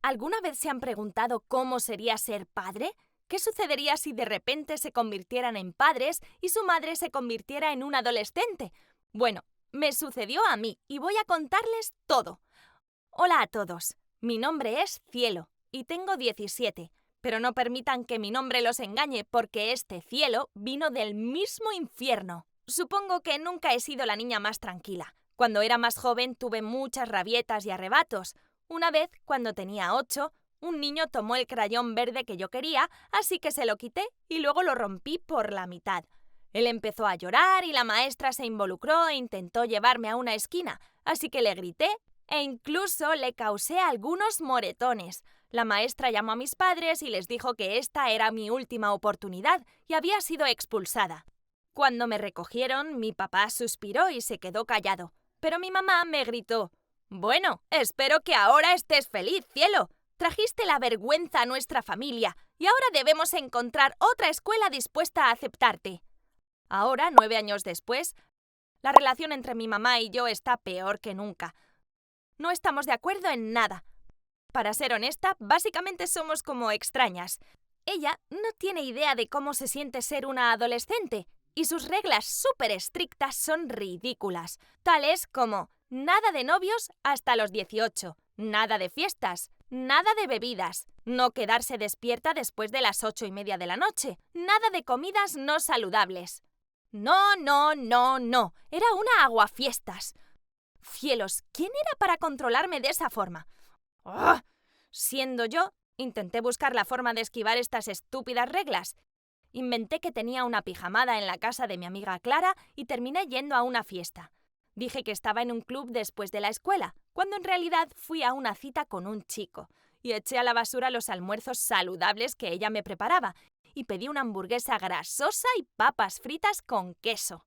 ¿Alguna vez se han preguntado cómo sería ser padre? ¿Qué sucedería si de repente se convirtieran en padres y su madre se convirtiera en un adolescente? Bueno, me sucedió a mí y voy a contarles todo. Hola a todos, mi nombre es Cielo y tengo 17, pero no permitan que mi nombre los engañe porque este cielo vino del mismo infierno. Supongo que nunca he sido la niña más tranquila. Cuando era más joven tuve muchas rabietas y arrebatos. Una vez, cuando tenía 8, un niño tomó el crayón verde que yo quería, así que se lo quité y luego lo rompí por la mitad. Él empezó a llorar y la maestra se involucró e intentó llevarme a una esquina, así que le grité e incluso le causé algunos moretones. La maestra llamó a mis padres y les dijo que esta era mi última oportunidad y había sido expulsada. Cuando me recogieron, mi papá suspiró y se quedó callado, pero mi mamá me gritó: «Bueno, espero que ahora estés feliz, cielo. Trajiste la vergüenza a nuestra familia y ahora debemos encontrar otra escuela dispuesta a aceptarte». Ahora, 9 años después, la relación entre mi mamá y yo está peor que nunca. No estamos de acuerdo en nada. Para ser honesta, básicamente somos como extrañas. Ella no tiene idea de cómo se siente ser una adolescente y sus reglas súper estrictas son ridículas, tales como nada de novios hasta los 18, nada de fiestas, nada de bebidas, no quedarse despierta después de las 8:30 de la noche, nada de comidas no saludables. No, no, no, no. Era una aguafiestas. Cielos, ¿quién era para controlarme de esa forma? ¡Oh! Siendo yo, intenté buscar la forma de esquivar estas estúpidas reglas. Inventé que tenía una pijamada en la casa de mi amiga Clara y terminé yendo a una fiesta. Dije que estaba en un club después de la escuela, cuando en realidad fui a una cita con un chico. Y eché a la basura los almuerzos saludables que ella me preparaba y pedí una hamburguesa grasosa y papas fritas con queso.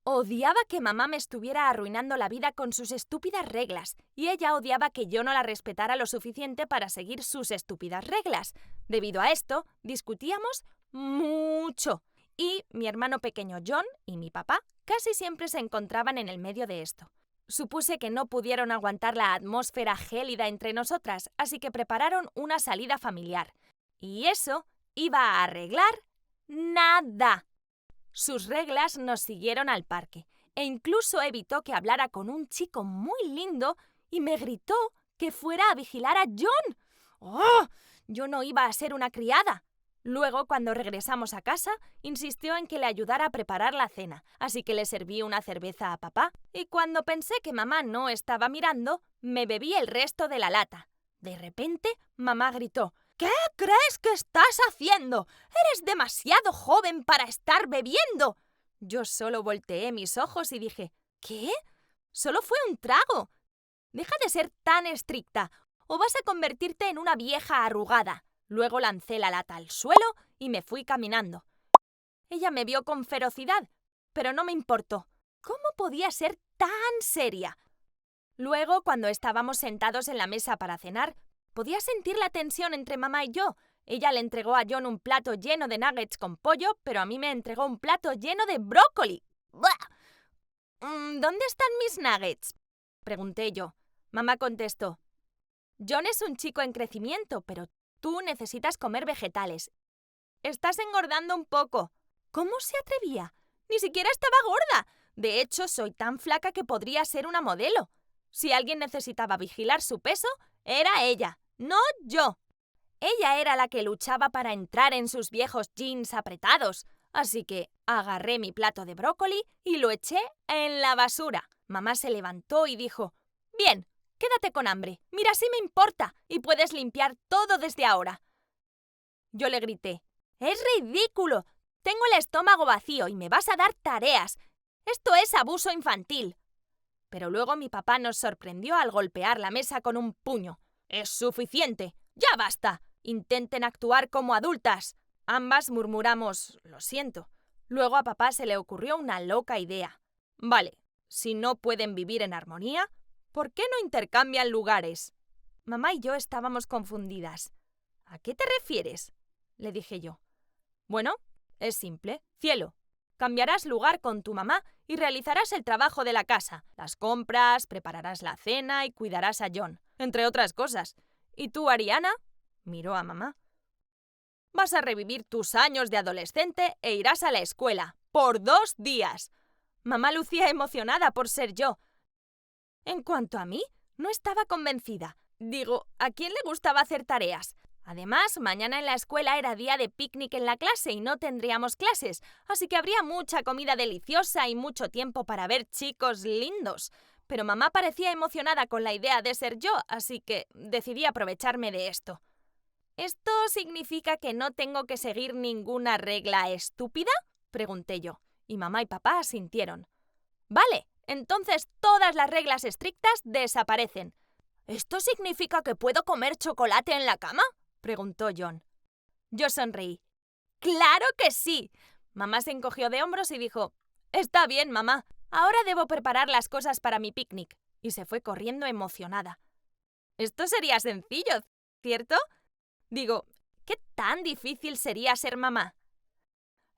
Odiaba que mamá me estuviera arruinando la vida con sus estúpidas reglas y ella odiaba que yo no la respetara lo suficiente para seguir sus estúpidas reglas. Debido a esto, discutíamos mucho y mi hermano pequeño John y mi papá casi siempre se encontraban en el medio de esto. Supuse que no pudieron aguantar la atmósfera gélida entre nosotras, así que prepararon una salida familiar. Y eso iba a arreglar nada. Sus reglas nos siguieron al parque e incluso evitó que hablara con un chico muy lindo y me gritó que fuera a vigilar a John. ¡Oh! Yo no iba a ser una criada. Luego, cuando regresamos a casa, insistió en que le ayudara a preparar la cena, así que le serví una cerveza a papá y cuando pensé que mamá no estaba mirando, me bebí el resto de la lata. De repente, mamá gritó: «¿Qué crees que estás haciendo? ¡Eres demasiado joven para estar bebiendo!». Yo solo volteé mis ojos y dije: «¿Qué? Solo fue un trago. Deja de ser tan estricta o vas a convertirte en una vieja arrugada». Luego lancé la lata al suelo y me fui caminando. Ella me vio con ferocidad, pero no me importó. ¿Cómo podía ser tan seria? Luego, cuando estábamos sentados en la mesa para cenar, podía sentir la tensión entre mamá y yo. Ella le entregó a John un plato lleno de nuggets con pollo, pero a mí me entregó un plato lleno de brócoli. ¡Buah! ¿Dónde están mis nuggets?, pregunté yo. Mamá contestó: «John es un chico en crecimiento, pero tú necesitas comer vegetales. Estás engordando un poco». ¿Cómo se atrevía? Ni siquiera estaba gorda. De hecho, soy tan flaca que podría ser una modelo. Si alguien necesitaba vigilar su peso, era ella, no yo. Ella era la que luchaba para entrar en sus viejos jeans apretados, así que agarré mi plato de brócoli y lo eché en la basura. Mamá se levantó y dijo: «Bien, quédate con hambre. Mira, sí me importa y puedes limpiar todo desde ahora». Yo le grité: «¡Es ridículo! Tengo el estómago vacío y me vas a dar tareas. Esto es abuso infantil». Pero luego mi papá nos sorprendió al golpear la mesa con un puño. «¡Es suficiente! ¡Ya basta! Intenten actuar como adultas». Ambas murmuramos: «Lo siento». Luego a papá se le ocurrió una loca idea. «Vale, si no pueden vivir en armonía, ¿por qué no intercambian lugares?». Mamá y yo estábamos confundidas. «¿A qué te refieres?», le dije yo. «Bueno, es simple. Cielo, cambiarás lugar con tu mamá y realizarás el trabajo de la casa, las compras, prepararás la cena y cuidarás a John, entre otras cosas. ¿Y tú, Ariana? Miró a mamá. Vas a revivir tus años de adolescente e irás a la escuela, por 2 días. Mamá lucía emocionada por ser yo. En cuanto a mí, no estaba convencida. Digo, ¿a quién le gustaba hacer tareas? Además, mañana en la escuela era día de picnic en la clase y no tendríamos clases, así que habría mucha comida deliciosa y mucho tiempo para ver chicos lindos. Pero mamá parecía emocionada con la idea de ser yo, así que decidí aprovecharme de esto. ¿Esto significa que no tengo que seguir ninguna regla estúpida?, pregunté yo, y mamá y papá asintieron. Vale, entonces todas las reglas estrictas desaparecen. ¿Esto significa que puedo comer chocolate en la cama?, preguntó John. Yo sonreí. ¡Claro que sí! Mamá se encogió de hombros y dijo, «Está bien, mamá. Ahora debo preparar las cosas para mi picnic». Y se fue corriendo emocionada. Esto sería sencillo, ¿cierto? Digo, ¿qué tan difícil sería ser mamá?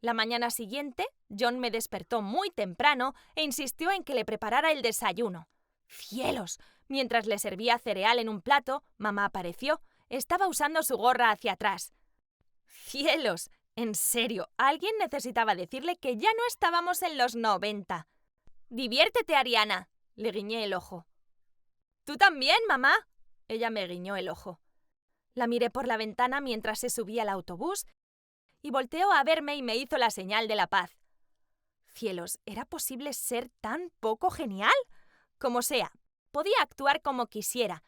La mañana siguiente, John me despertó muy temprano e insistió en que le preparara el desayuno. ¡Cielos! Mientras le servía cereal en un plato, mamá apareció. Estaba usando su gorra hacia atrás. ¡Cielos! En serio, alguien necesitaba decirle que ya no estábamos en los 90. «Diviértete, Ariana», le guiñé el ojo. «¿Tú también, mamá?», ella me guiñó el ojo. La miré por la ventana mientras se subía al autobús y volteó a verme y me hizo la señal de la paz. Cielos, ¿era posible ser tan poco genial? Como sea, podía actuar como quisiera.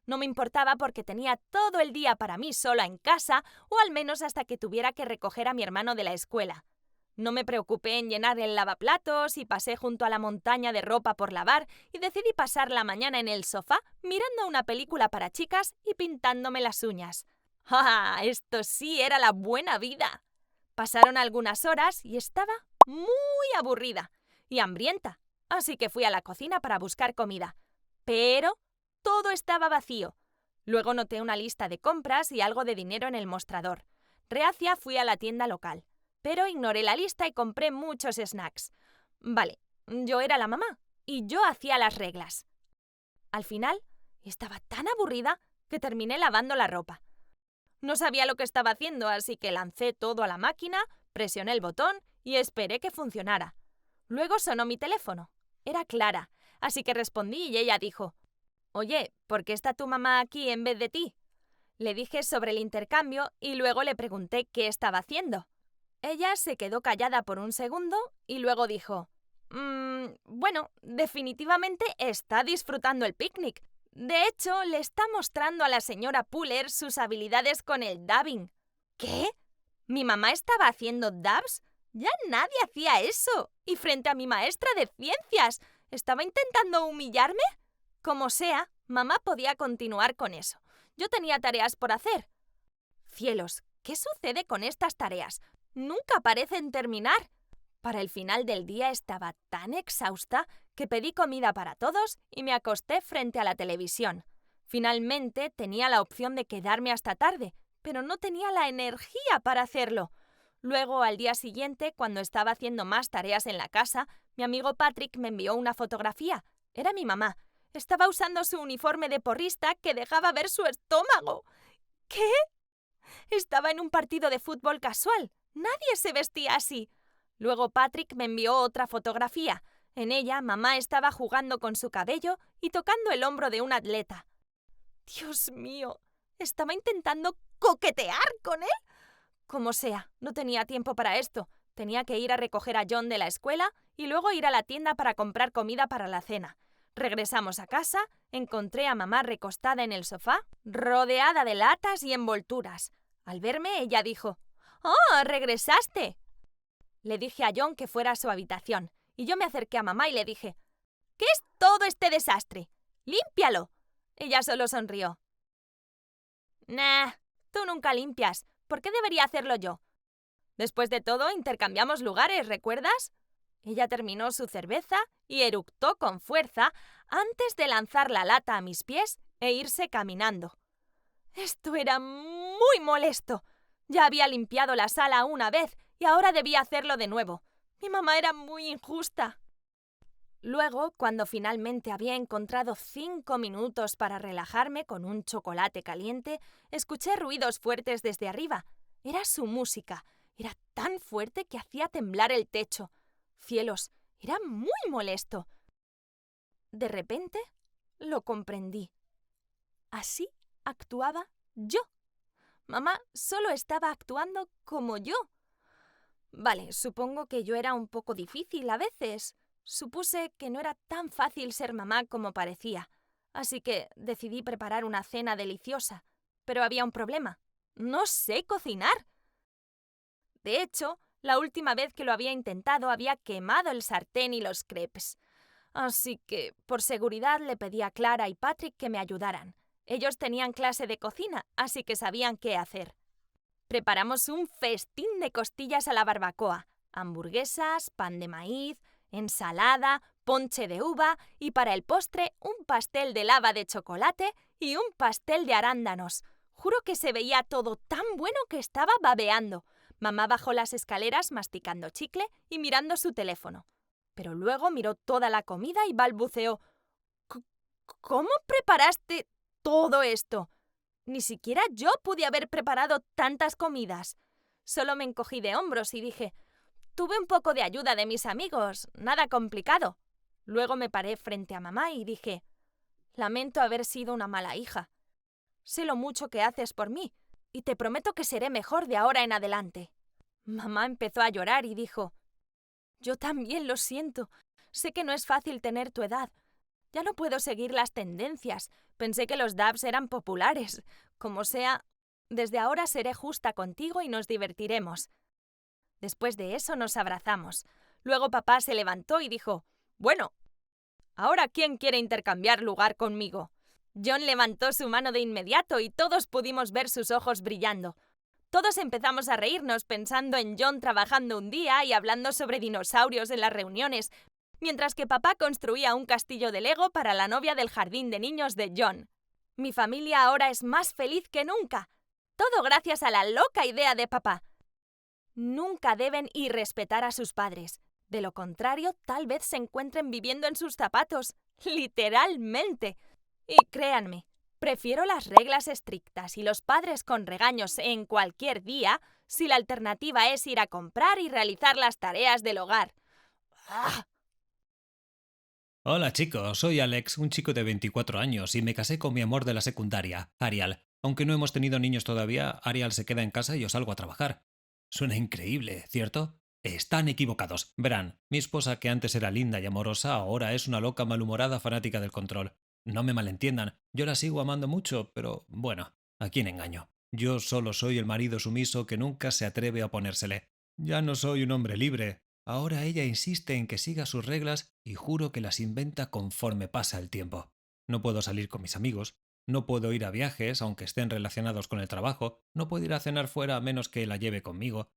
No me importaba porque tenía todo el día para mí sola en casa, o al menos hasta que tuviera que recoger a mi hermano de la escuela. No me preocupé en llenar el lavaplatos y pasé junto a la montaña de ropa por lavar y decidí pasar la mañana en el sofá mirando una película para chicas y pintándome las uñas. ¡Ah! Esto sí era la buena vida. Pasaron algunas horas y estaba muy aburrida y hambrienta, así que fui a la cocina para buscar comida. Pero todo estaba vacío. Luego noté una lista de compras y algo de dinero en el mostrador. Reacia fui a la tienda local, pero ignoré la lista y compré muchos snacks. Vale, yo era la mamá y yo hacía las reglas. Al final, estaba tan aburrida que terminé lavando la ropa. No sabía lo que estaba haciendo, así que lancé todo a la máquina, presioné el botón y esperé que funcionara. Luego sonó mi teléfono. Era Clara, así que respondí y ella dijo, «Oye, ¿por qué está tu mamá aquí en vez de ti?». Le dije sobre el intercambio y luego le pregunté qué estaba haciendo. Ella se quedó callada por un segundo y luego dijo, bueno, definitivamente está disfrutando el picnic. De hecho, le está mostrando a la señora Puller sus habilidades con el dabbing». ¿Qué? ¿Mi mamá estaba haciendo dabs? Ya nadie hacía eso. Y frente a mi maestra de ciencias, ¿estaba intentando humillarme? Como sea, mamá podía continuar con eso. Yo tenía tareas por hacer. Cielos, ¿qué sucede con estas tareas? Nunca parecen terminar. Para el final del día estaba tan exhausta que pedí comida para todos y me acosté frente a la televisión. Finalmente tenía la opción de quedarme hasta tarde, pero no tenía la energía para hacerlo. Luego, al día siguiente, cuando estaba haciendo más tareas en la casa, mi amigo Patrick me envió una fotografía. Era mi mamá. Estaba usando su uniforme de porrista que dejaba ver su estómago. ¿Qué? Estaba en un partido de fútbol casual. Nadie se vestía así. Luego Patrick me envió otra fotografía. En ella, mamá estaba jugando con su cabello y tocando el hombro de un atleta. Dios mío, ¿estaba intentando coquetear con él? Como sea, no tenía tiempo para esto. Tenía que ir a recoger a John de la escuela y luego ir a la tienda para comprar comida para la cena. Regresamos a casa, encontré a mamá recostada en el sofá, rodeada de latas y envolturas. Al verme, ella dijo, «¡Oh, regresaste!». Le dije a John que fuera a su habitación, y yo me acerqué a mamá y le dije, «¿Qué es todo este desastre? ¡Límpialo!». Ella solo sonrió. «Nah, tú nunca limpias. ¿Por qué debería hacerlo yo? Después de todo, intercambiamos lugares, ¿recuerdas?». Ella terminó su cerveza y eructó con fuerza antes de lanzar la lata a mis pies e irse caminando. Esto era muy molesto. Ya había limpiado la sala una vez y ahora debía hacerlo de nuevo. Mi mamá era muy injusta. Luego, cuando finalmente había encontrado 5 minutos para relajarme con un chocolate caliente, escuché ruidos fuertes desde arriba. Era su música. Era tan fuerte que hacía temblar el techo. Cielos, era muy molesto. De repente, lo comprendí. Así actuaba yo. Mamá solo estaba actuando como yo. Vale, supongo que yo era un poco difícil a veces. Supuse que no era tan fácil ser mamá como parecía, así que decidí preparar una cena deliciosa. Pero había un problema. No sé cocinar. De hecho, la última vez que lo había intentado había quemado el sartén y los crepes. Así que, por seguridad, le pedí a Clara y Patrick que me ayudaran. Ellos tenían clase de cocina, así que sabían qué hacer. Preparamos un festín de costillas a la barbacoa, hamburguesas, pan de maíz, ensalada, ponche de uva y para el postre un pastel de lava de chocolate y un pastel de arándanos. Juro que se veía todo tan bueno que estaba babeando. Mamá bajó las escaleras masticando chicle y mirando su teléfono. Pero luego miró toda la comida y balbuceó: ¿Cómo preparaste todo esto? Ni siquiera yo pude haber preparado tantas comidas. Solo me encogí de hombros y dije: tuve un poco de ayuda de mis amigos, nada complicado. Luego me paré frente a mamá y dije: lamento haber sido una mala hija. Sé lo mucho que haces por mí y te prometo que seré mejor de ahora en adelante. Mamá empezó a llorar y dijo: yo también lo siento. Sé que no es fácil tener tu edad. Ya no puedo seguir las tendencias. Pensé que los dabs eran populares. Como sea, desde ahora seré justa contigo y nos divertiremos. Después de eso nos abrazamos. Luego papá se levantó y dijo: bueno, ¿ahora quién quiere intercambiar lugar conmigo? John levantó su mano de inmediato y todos pudimos ver sus ojos brillando. Todos empezamos a reírnos pensando en John trabajando un día y hablando sobre dinosaurios en las reuniones, mientras que papá construía un castillo de Lego para la novia del jardín de niños de John. Mi familia ahora es más feliz que nunca. Todo gracias a la loca idea de papá. Nunca deben irrespetar a sus padres. De lo contrario, tal vez se encuentren viviendo en sus zapatos. Literalmente. Y créanme, prefiero las reglas estrictas y los padres con regaños en cualquier día si la alternativa es ir a comprar y realizar las tareas del hogar. ¡Ah! Hola chicos, soy Alex, un chico de 24 años y me casé con mi amor de la secundaria, Arial. Aunque no hemos tenido niños todavía, Arial se queda en casa y yo salgo a trabajar. Suena increíble, ¿cierto? Están equivocados. Verán, mi esposa, que antes era linda y amorosa, ahora es una loca malhumorada fanática del control. No me malentiendan, yo la sigo amando mucho, pero bueno, ¿a quién engaño? Yo solo soy el marido sumiso que nunca se atreve a oponérsele. Ya no soy un hombre libre. Ahora ella insiste en que siga sus reglas y juro que las inventa conforme pasa el tiempo. No puedo salir con mis amigos, no puedo ir a viajes aunque estén relacionados con el trabajo, no puedo ir a cenar fuera a menos que la lleve conmigo,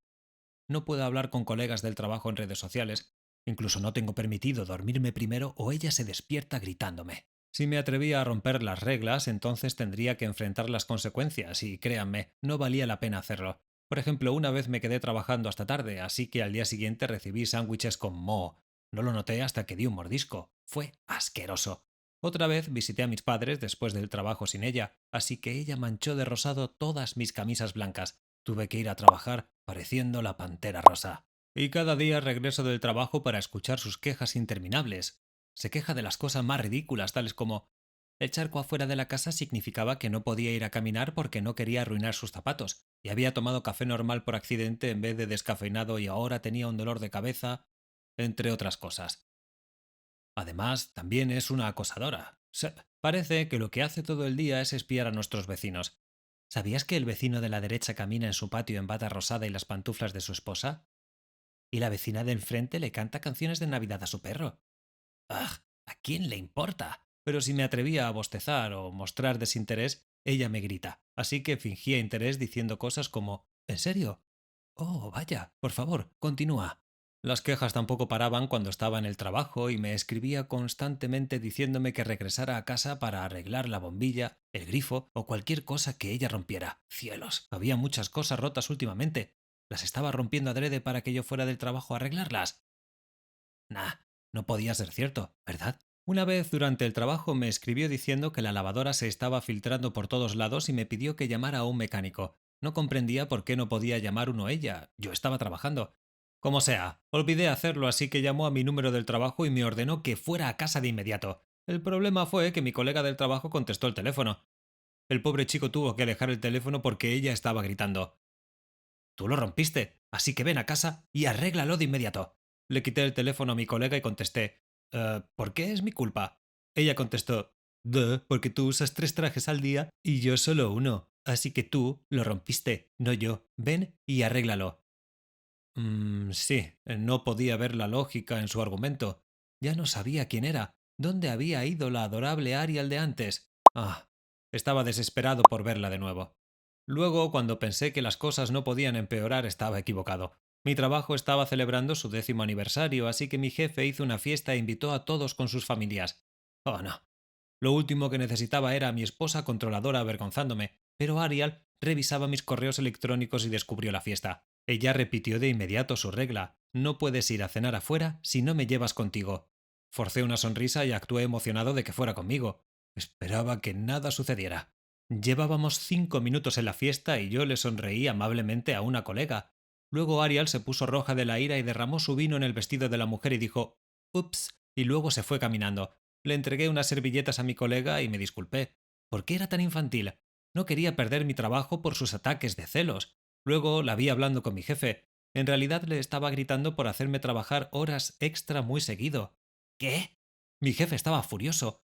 no puedo hablar con colegas del trabajo en redes sociales, incluso no tengo permitido dormirme primero o ella se despierta gritándome. Si me atrevía a romper las reglas, entonces tendría que enfrentar las consecuencias y créanme, no valía la pena hacerlo. Por ejemplo, una vez me quedé trabajando hasta tarde, así que al día siguiente recibí sándwiches con moho. No lo noté hasta que di un mordisco. Fue asqueroso. Otra vez visité a mis padres después del trabajo sin ella, así que ella manchó de rosado todas mis camisas blancas. Tuve que ir a trabajar pareciendo la pantera rosa. Y cada día regreso del trabajo para escuchar sus quejas interminables. Se queja de las cosas más ridículas, tales como: el charco afuera de la casa significaba que no podía ir a caminar porque no quería arruinar sus zapatos, y había tomado café normal por accidente en vez de descafeinado y ahora tenía un dolor de cabeza, entre otras cosas. Además, también es una acosadora. Parece que lo que hace todo el día es espiar a nuestros vecinos. ¿Sabías que el vecino de la derecha camina en su patio en bata rosada y las pantuflas de su esposa? ¿Y la vecina de enfrente le canta canciones de Navidad a su perro? ¡Ah! ¿A quién le importa? Pero si me atrevía a bostezar o mostrar desinterés, ella me grita. Así que fingía interés diciendo cosas como: ¿en serio? Oh, vaya, por favor, continúa. Las quejas tampoco paraban cuando estaba en el trabajo y me escribía constantemente diciéndome que regresara a casa para arreglar la bombilla, el grifo o cualquier cosa que ella rompiera. Cielos, había muchas cosas rotas últimamente. ¿Las estaba rompiendo adrede para que yo fuera del trabajo a arreglarlas? Nah, No podía ser cierto, ¿verdad? Una vez durante el trabajo me escribió diciendo que la lavadora se estaba filtrando por todos lados y me pidió que llamara a un mecánico. No comprendía por qué no podía llamar uno ella. Yo estaba trabajando. Como sea, olvidé hacerlo, así que llamó a mi número del trabajo y me ordenó que fuera a casa de inmediato. El problema fue que mi colega del trabajo contestó el teléfono. El pobre chico tuvo que alejar el teléfono porque ella estaba gritando. Tú lo rompiste, así que ven a casa y arréglalo de inmediato. Le quité el teléfono a mi colega y contesté, ¿por qué es mi culpa? Ella contestó, porque tú usas 3 trajes al día y yo solo uno, así que tú lo rompiste, no yo. Ven y arréglalo. Sí, no podía ver la lógica en su argumento. Ya no sabía quién era, dónde había ido la adorable Ariel de antes. Estaba desesperado por verla de nuevo. Luego, cuando pensé que las cosas no podían empeorar, estaba equivocado. Mi trabajo estaba celebrando su 10º aniversario, así que mi jefe hizo una fiesta e invitó a todos con sus familias. Oh, no. Lo último que necesitaba era a mi esposa controladora avergonzándome, pero Ariel revisaba mis correos electrónicos y descubrió la fiesta. Ella repitió de inmediato su regla: no puedes ir a cenar afuera si no me llevas contigo. Forcé una sonrisa y actué emocionado de que fuera conmigo. Esperaba que nada sucediera. Llevábamos 5 minutos en la fiesta y yo le sonreí amablemente a una colega. Luego Ariel se puso roja de la ira y derramó su vino en el vestido de la mujer y dijo «Ups», y luego se fue caminando. Le entregué unas servilletas a mi colega y me disculpé. ¿Por qué era tan infantil? No quería perder mi trabajo por sus ataques de celos. Luego la vi hablando con mi jefe. En realidad le estaba gritando por hacerme trabajar horas extra muy seguido. ¿Qué? Mi jefe estaba furioso.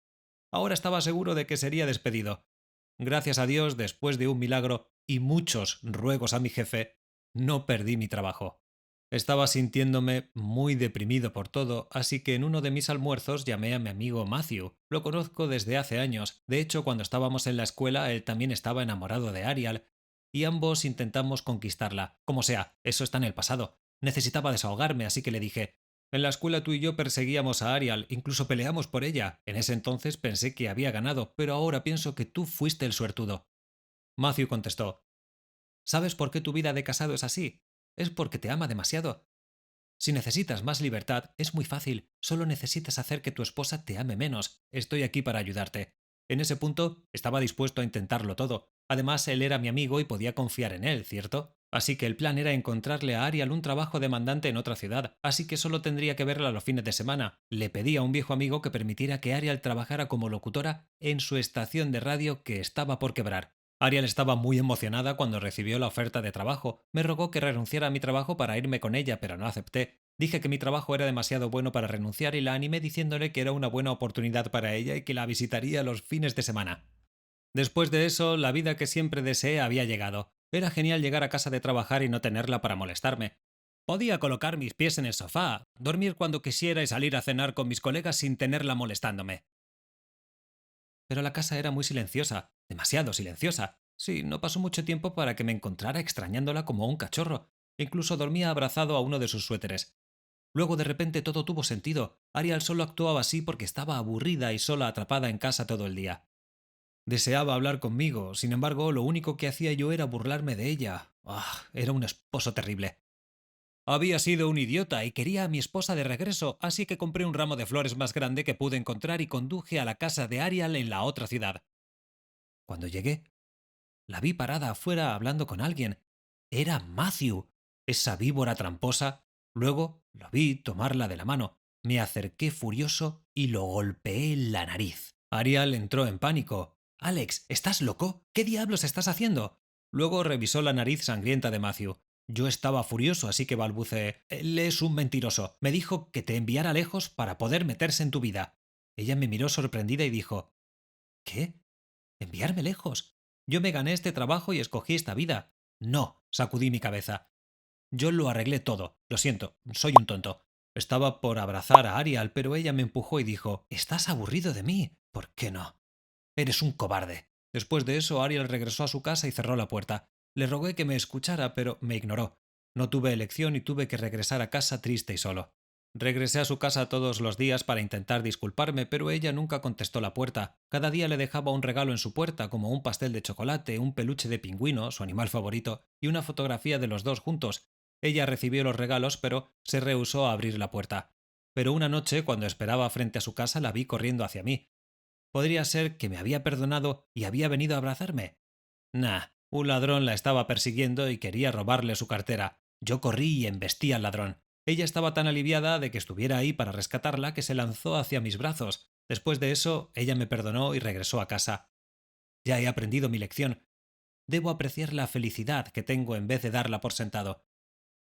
Ahora estaba seguro de que sería despedido. Gracias a Dios, después de un milagro y muchos ruegos a mi jefe, no perdí mi trabajo. Estaba sintiéndome muy deprimido por todo, así que en uno de mis almuerzos llamé a mi amigo Matthew. Lo conozco desde hace años. De hecho, cuando estábamos en la escuela, él también estaba enamorado de Ariel, y ambos intentamos conquistarla. Como sea, eso está en el pasado. Necesitaba desahogarme, así que le dije, en la escuela tú y yo perseguíamos a Ariel, incluso peleamos por ella. En ese entonces pensé que había ganado, pero ahora pienso que tú fuiste el suertudo. Matthew contestó, ¿sabes por qué tu vida de casado es así? Es porque te ama demasiado. Si necesitas más libertad, es muy fácil. Solo necesitas hacer que tu esposa te ame menos. Estoy aquí para ayudarte. En ese punto, estaba dispuesto a intentarlo todo. Además, él era mi amigo y podía confiar en él, ¿cierto? Así que el plan era encontrarle a Ariel un trabajo demandante en otra ciudad, así que solo tendría que verla los fines de semana. Le pedí a un viejo amigo que permitiera que Ariel trabajara como locutora en su estación de radio que estaba por quebrar. Ariel estaba muy emocionada cuando recibió la oferta de trabajo. Me rogó que renunciara a mi trabajo para irme con ella, pero no acepté. Dije que mi trabajo era demasiado bueno para renunciar y la animé diciéndole que era una buena oportunidad para ella y que la visitaría los fines de semana. Después de eso, la vida que siempre deseé había llegado. Era genial llegar a casa de trabajar y no tenerla para molestarme. Podía colocar mis pies en el sofá, dormir cuando quisiera y salir a cenar con mis colegas sin tenerla molestándome. Pero la casa era muy silenciosa, demasiado silenciosa. Sí, no pasó mucho tiempo para que me encontrara extrañándola como un cachorro. Incluso dormía abrazado a uno de sus suéteres. Luego de repente todo tuvo sentido. Ariel solo actuaba así porque estaba aburrida y sola atrapada en casa todo el día. Deseaba hablar conmigo, sin embargo, lo único que hacía yo era burlarme de ella. Era un esposo terrible. Había sido un idiota y quería a mi esposa de regreso, así que compré un ramo de flores más grande que pude encontrar y conduje a la casa de Ariel en la otra ciudad. Cuando llegué, la vi parada afuera hablando con alguien. Era Matthew, esa víbora tramposa. Luego lo vi tomarla de la mano. Me acerqué furioso y lo golpeé en la nariz. Ariel entró en pánico. «Alex, ¿estás loco? ¿Qué diablos estás haciendo?» Luego revisó la nariz sangrienta de Matthew. Yo estaba furioso, así que balbuceé. «Él es un mentiroso. Me dijo que te enviara lejos para poder meterse en tu vida». Ella me miró sorprendida y dijo, «¿Qué? ¿Enviarme lejos? Yo me gané este trabajo y escogí esta vida». «No», sacudí mi cabeza. «Yo lo arreglé todo. Lo siento, soy un tonto». Estaba por abrazar a Ariel, pero ella me empujó y dijo, «Estás aburrido de mí. ¿Por qué no? Eres un cobarde». Después de eso, Ariel regresó a su casa y cerró la puerta. Le rogué que me escuchara, pero me ignoró. No tuve elección y tuve que regresar a casa triste y solo. Regresé a su casa todos los días para intentar disculparme, pero ella nunca contestó la puerta. Cada día le dejaba un regalo en su puerta, como un pastel de chocolate, un peluche de pingüino, su animal favorito, y una fotografía de los dos juntos. Ella recibió los regalos, pero se rehusó a abrir la puerta. pero una noche, cuando esperaba frente a su casa, la vi corriendo hacia mí. ¿Podría ser que me había perdonado y había venido a abrazarme? Nah, un ladrón la estaba persiguiendo y quería robarle su cartera. Yo corrí y embestí al ladrón. Ella estaba tan aliviada de que estuviera ahí para rescatarla que se lanzó hacia mis brazos. Después de eso, ella me perdonó y regresó a casa. Ya he aprendido mi lección. Debo apreciar la felicidad que tengo en vez de darla por sentado.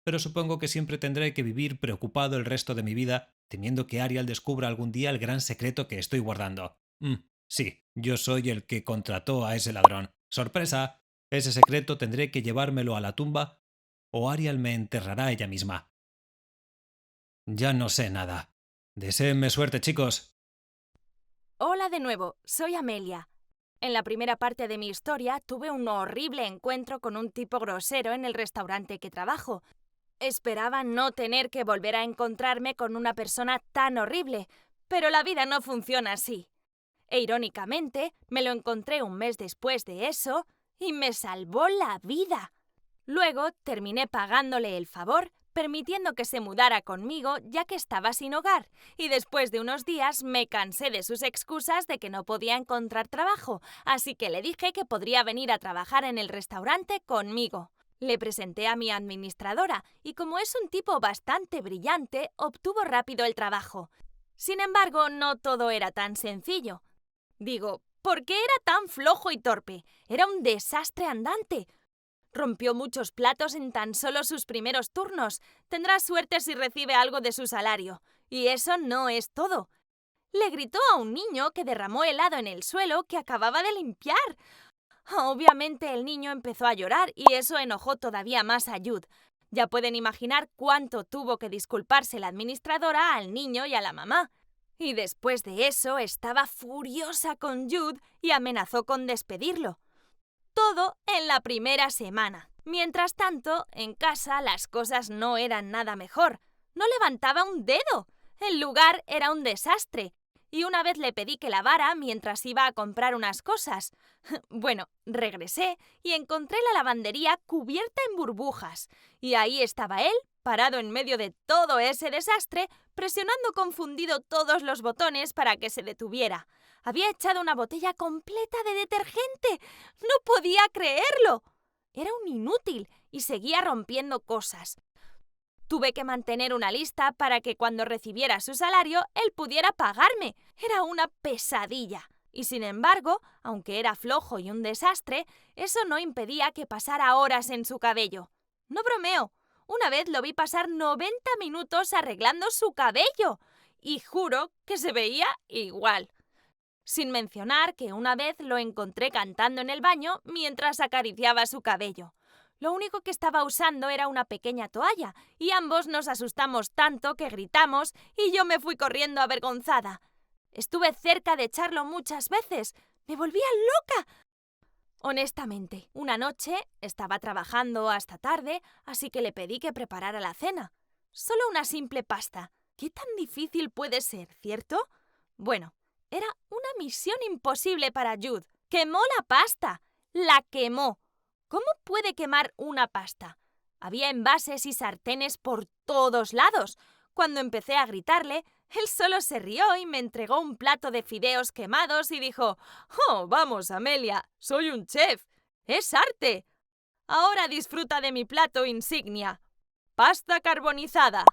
Pero supongo que siempre tendré que vivir preocupado el resto de mi vida, temiendo que Ariel descubra algún día el gran secreto que estoy guardando. Sí, yo soy el que contrató a ese ladrón. ¡Sorpresa! Ese secreto tendré que llevármelo a la tumba o Ariel me enterrará ella misma. Ya no sé nada. Deséenme suerte, chicos. Hola de nuevo, soy Amelia. En la primera parte de mi historia tuve un horrible encuentro con un tipo grosero en el restaurante que trabajo. Esperaba no tener que volver a encontrarme con una persona tan horrible, pero la vida no funciona así. E irónicamente, me lo encontré un mes después de eso y me salvó la vida. Luego terminé pagándole el favor, permitiendo que se mudara conmigo ya que estaba sin hogar, y después de unos días me cansé de sus excusas de que no podía encontrar trabajo, así que le dije que podría venir a trabajar en el restaurante conmigo. Le presenté a mi administradora y como es un tipo bastante brillante, obtuvo rápido el trabajo. Sin embargo, no todo era tan sencillo. Digo, ¿por qué era tan flojo y torpe? Era un desastre andante. Rompió muchos platos en tan solo sus primeros turnos. Tendrá suerte si recibe algo de su salario. Y eso no es todo. Le gritó a un niño que derramó helado en el suelo que acababa de limpiar. Obviamente el niño empezó a llorar y eso enojó todavía más a Jude. Ya pueden imaginar cuánto tuvo que disculparse la administradora al niño y a la mamá. Y después de eso estaba furiosa con Jude y amenazó con despedirlo. Todo en la primera semana. Mientras tanto, en casa las cosas no eran nada mejor. No levantaba un dedo. El lugar era un desastre. Y una vez le pedí que lavara mientras iba a comprar unas cosas. Bueno, regresé y encontré la lavandería cubierta en burbujas. Y ahí estaba él, parado en medio de todo ese desastre, presionando confundido todos los botones para que se detuviera. Había echado una botella completa de detergente. ¡No podía creerlo! Era un inútil y seguía rompiendo cosas. Tuve que mantener una lista para que cuando recibiera su salario él pudiera pagarme. Era una pesadilla. Y sin embargo, aunque era flojo y un desastre, eso no impedía que pasara horas en su cabello. No bromeo. Una vez lo vi pasar 90 minutos arreglando su cabello. Y juro que se veía igual. Sin mencionar que una vez lo encontré cantando en el baño mientras acariciaba su cabello. Lo único que estaba usando era una pequeña toalla y ambos nos asustamos tanto que gritamos y yo me fui corriendo avergonzada. Estuve cerca de echarlo muchas veces. Me volvía loca. Honestamente, una noche estaba trabajando hasta tarde, así que le pedí que preparara la cena. Solo una simple pasta. ¿Qué tan difícil puede ser, cierto? Bueno, era una misión imposible para Jude. ¡Quemó la pasta! ¡La quemó! ¿Cómo puede quemar una pasta? Había envases y sartenes por todos lados. Cuando empecé a gritarle, él solo se rió y me entregó un plato de fideos quemados y dijo: «Oh, vamos, Amelia, soy un chef. ¡Es arte! Ahora disfruta de mi plato insignia. Pasta carbonizada».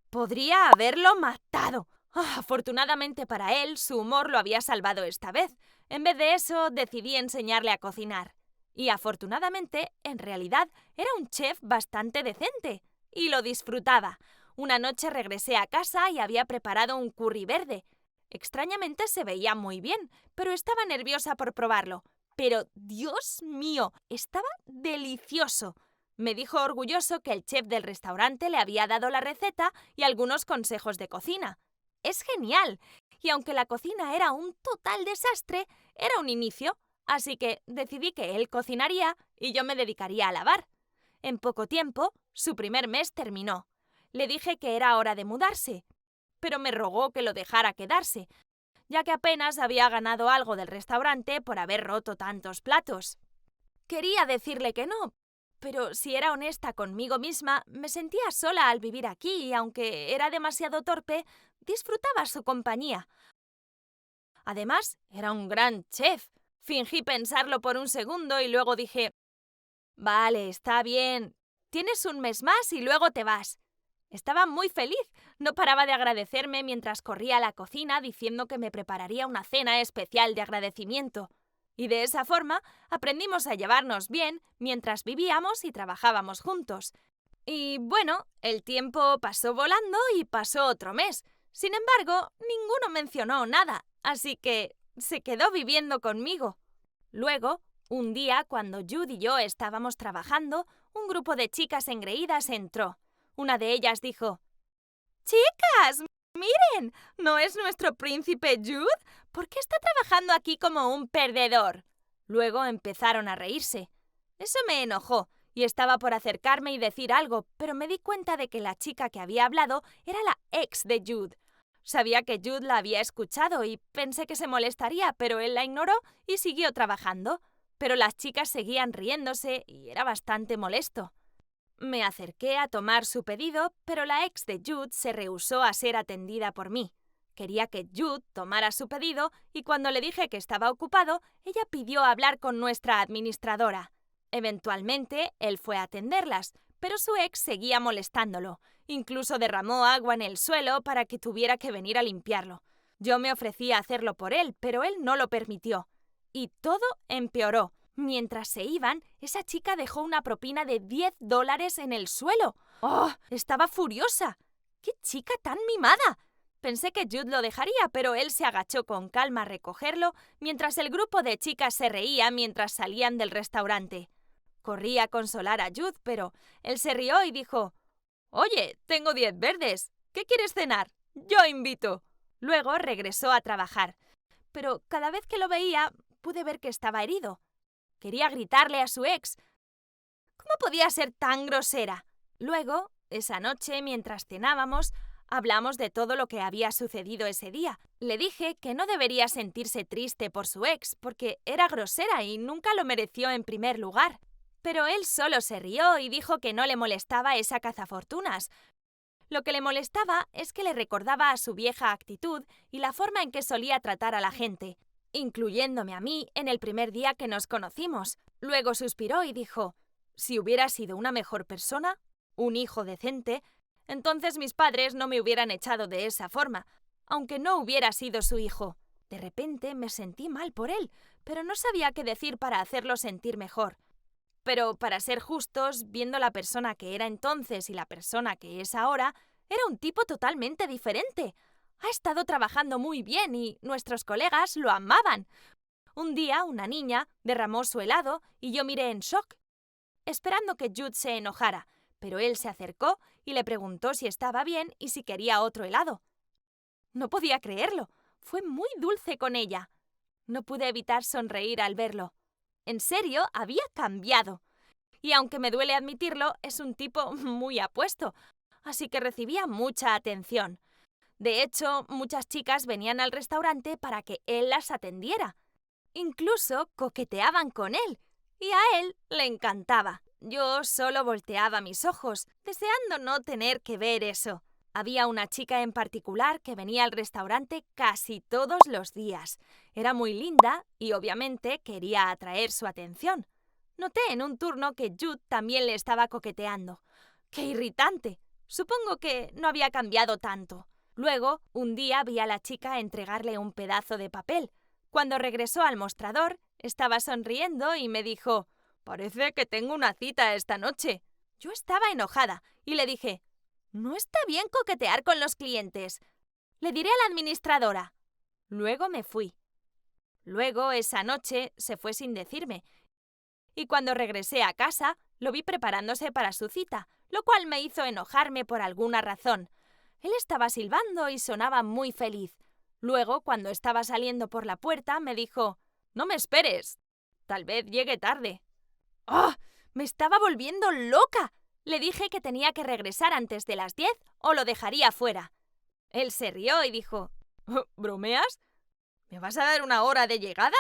Podría haberlo matado. Afortunadamente para él, su humor lo había salvado esta vez. En vez de eso, decidí enseñarle a cocinar. Y afortunadamente, en realidad, era un chef bastante decente. Y lo disfrutaba. Una noche regresé a casa y había preparado un curry verde. Extrañamente se veía muy bien, pero estaba nerviosa por probarlo. Pero, ¡Dios mío!, estaba delicioso. Me dijo orgulloso que el chef del restaurante le había dado la receta y algunos consejos de cocina. ¡Es genial! Y aunque la cocina era un total desastre, era un inicio. Así que decidí que él cocinaría y yo me dedicaría a lavar. En poco tiempo, su primer mes terminó. Le dije que era hora de mudarse, pero me rogó que lo dejara quedarse, ya que apenas había ganado algo del restaurante por haber roto tantos platos. Quería decirle que no, pero si era honesta conmigo misma, me sentía sola al vivir aquí y aunque era demasiado torpe, disfrutaba su compañía. Además, era un gran chef. Fingí pensarlo por un segundo y luego dije: «Vale, está bien. Tienes un mes más y luego te vas». Estaba muy feliz. No paraba de agradecerme mientras corría a la cocina diciendo que me prepararía una cena especial de agradecimiento. Y de esa forma aprendimos a llevarnos bien mientras vivíamos y trabajábamos juntos. Y bueno, el tiempo pasó volando y pasó otro mes. Sin embargo, ninguno mencionó nada, así que se quedó viviendo conmigo. Luego, un día, cuando Jude y yo estábamos trabajando, un grupo de chicas engreídas entró. Una de ellas dijo: «¡Chicas! ¡Miren! ¿No es nuestro príncipe Jude? ¿Por qué está trabajando aquí como un perdedor?». Luego empezaron a reírse. Eso me enojó y estaba por acercarme y decir algo, pero me di cuenta de que la chica que había hablado era la ex de Jude. Sabía que Jude la había escuchado y pensé que se molestaría, pero él la ignoró y siguió trabajando. Pero las chicas seguían riéndose y era bastante molesto. Me acerqué a tomar su pedido, pero la ex de Jude se rehusó a ser atendida por mí. Quería que Jude tomara su pedido y cuando le dije que estaba ocupado, ella pidió hablar con nuestra administradora. Eventualmente, él fue a atenderlas, pero su ex seguía molestándolo. Incluso derramó agua en el suelo para que tuviera que venir a limpiarlo. Yo me ofrecí a hacerlo por él, pero él no lo permitió. Y todo empeoró. Mientras se iban, esa chica dejó una propina de $10 en el suelo. ¡Oh! Estaba furiosa. ¡Qué chica tan mimada! Pensé que Jude lo dejaría, pero él se agachó con calma a recogerlo mientras el grupo de chicas se reía mientras salían del restaurante. Corrí a consolar a Jude, pero él se rió y dijo: «Oye, tengo 10 verdes. ¿Qué quieres cenar? Yo invito». Luego regresó a trabajar. Pero cada vez que lo veía, pude ver que estaba herido. Quería gritarle a su ex. ¿Cómo podía ser tan grosera? Luego, esa noche, mientras cenábamos, hablamos de todo lo que había sucedido ese día. Le dije que no debería sentirse triste por su ex, porque era grosera y nunca lo mereció en primer lugar. Pero él solo se rió y dijo que no le molestaba esa cazafortunas. Lo que le molestaba es que le recordaba a su vieja actitud y la forma en que solía tratar a la gente, incluyéndome a mí en el primer día que nos conocimos. Luego suspiró y dijo: «Si hubiera sido una mejor persona, un hijo decente, entonces mis padres no me hubieran echado de esa forma, aunque no hubiera sido su hijo». De repente me sentí mal por él, pero no sabía qué decir para hacerlo sentir mejor. Pero para ser justos, viendo la persona que era entonces y la persona que es ahora, era un tipo totalmente diferente. Ha estado trabajando muy bien y nuestros colegas lo amaban. Un día, una niña derramó su helado y yo miré en shock, esperando que Jude se enojara, pero él se acercó y le preguntó si estaba bien y si quería otro helado. No podía creerlo. Fue muy dulce con ella. No pude evitar sonreír al verlo. En serio, había cambiado. Y aunque me duele admitirlo, es un tipo muy apuesto, así que recibía mucha atención. De hecho, muchas chicas venían al restaurante para que él las atendiera. Incluso coqueteaban con él, y a él le encantaba. Yo solo volteaba mis ojos, deseando no tener que ver eso. Había una chica en particular que venía al restaurante casi todos los días. Era muy linda y obviamente quería atraer su atención. Noté en un turno que Jude también le estaba coqueteando. ¡Qué irritante! Supongo que no había cambiado tanto. Luego, un día vi a la chica entregarle un pedazo de papel. Cuando regresó al mostrador, estaba sonriendo y me dijo: «Parece que tengo una cita esta noche». Yo estaba enojada y le dije: «No está bien coquetear con los clientes. Le diré a la administradora». Luego me fui. Luego, esa noche, se fue sin decirme. Y cuando regresé a casa, lo vi preparándose para su cita, lo cual me hizo enojarme por alguna razón. Él estaba silbando y sonaba muy feliz. Luego, cuando estaba saliendo por la puerta, me dijo: «No me esperes. Tal vez llegue tarde». ¡Oh! Me estaba volviendo loca. Le dije que tenía que regresar antes de las 10 o lo dejaría fuera. Él se rió y dijo: «¿Bromeas? ¿Me vas a dar una hora de llegada?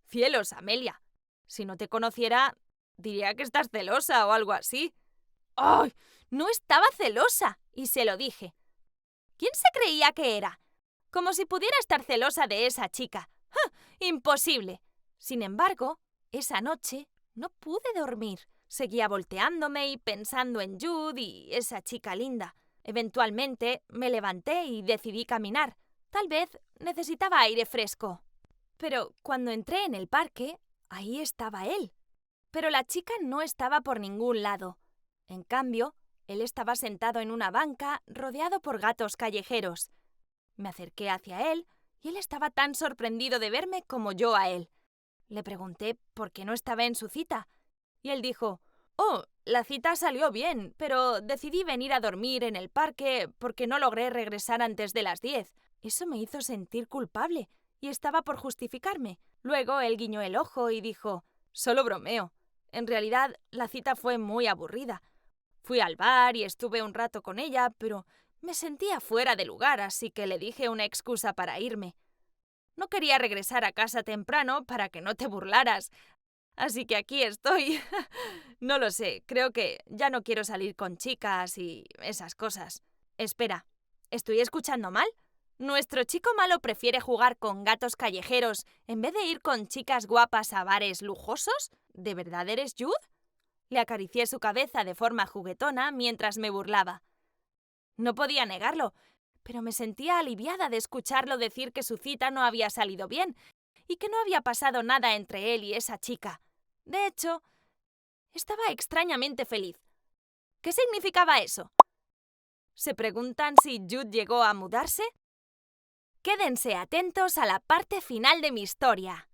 Cielos, Amelia. Si no te conociera, Diría que estás celosa o algo así. ¡Ay! No estaba celosa, y se lo dije. ¿Quién se creía que era? Como si pudiera estar celosa de esa chica. ¡Ja! ¡Imposible! Sin embargo, esa noche no pude dormir. Seguía volteándome y pensando en Jude y esa chica linda. Eventualmente me levanté y decidí caminar. Tal vez necesitaba aire fresco. Pero cuando entré en el parque, ahí estaba él. Pero la chica no estaba por ningún lado. En cambio, él estaba sentado en una banca rodeado por gatos callejeros. Me acerqué hacia él y él estaba tan sorprendido de verme como yo a él. Le pregunté por qué no estaba en su cita y él dijo: «Oh, la cita salió bien, pero decidí venir a dormir en el parque porque no logré regresar antes de las 10». Eso me hizo sentir culpable y estaba por justificarme. Luego él guiñó el ojo y dijo: «Solo bromeo. En realidad, la cita fue muy aburrida. Fui al bar y estuve un rato con ella, pero me sentía fuera de lugar, así que le dije una excusa para irme. No quería regresar a casa temprano para que no te burlaras, así que aquí estoy». No lo sé, creo que ya no quiero salir con chicas y esas cosas. Espera, ¿estoy escuchando mal? ¿Nuestro chico malo prefiere jugar con gatos callejeros en vez de ir con chicas guapas a bares lujosos? ¿De verdad eres Jude? Le acaricié su cabeza de forma juguetona mientras me burlaba. No podía negarlo, pero me sentía aliviada de escucharlo decir que su cita no había salido bien y que no había pasado nada entre él y esa chica. De hecho, estaba extrañamente feliz. ¿Qué significaba eso? ¿Se preguntan si Jude llegó a mudarse? Quédense atentos a la parte final de mi historia.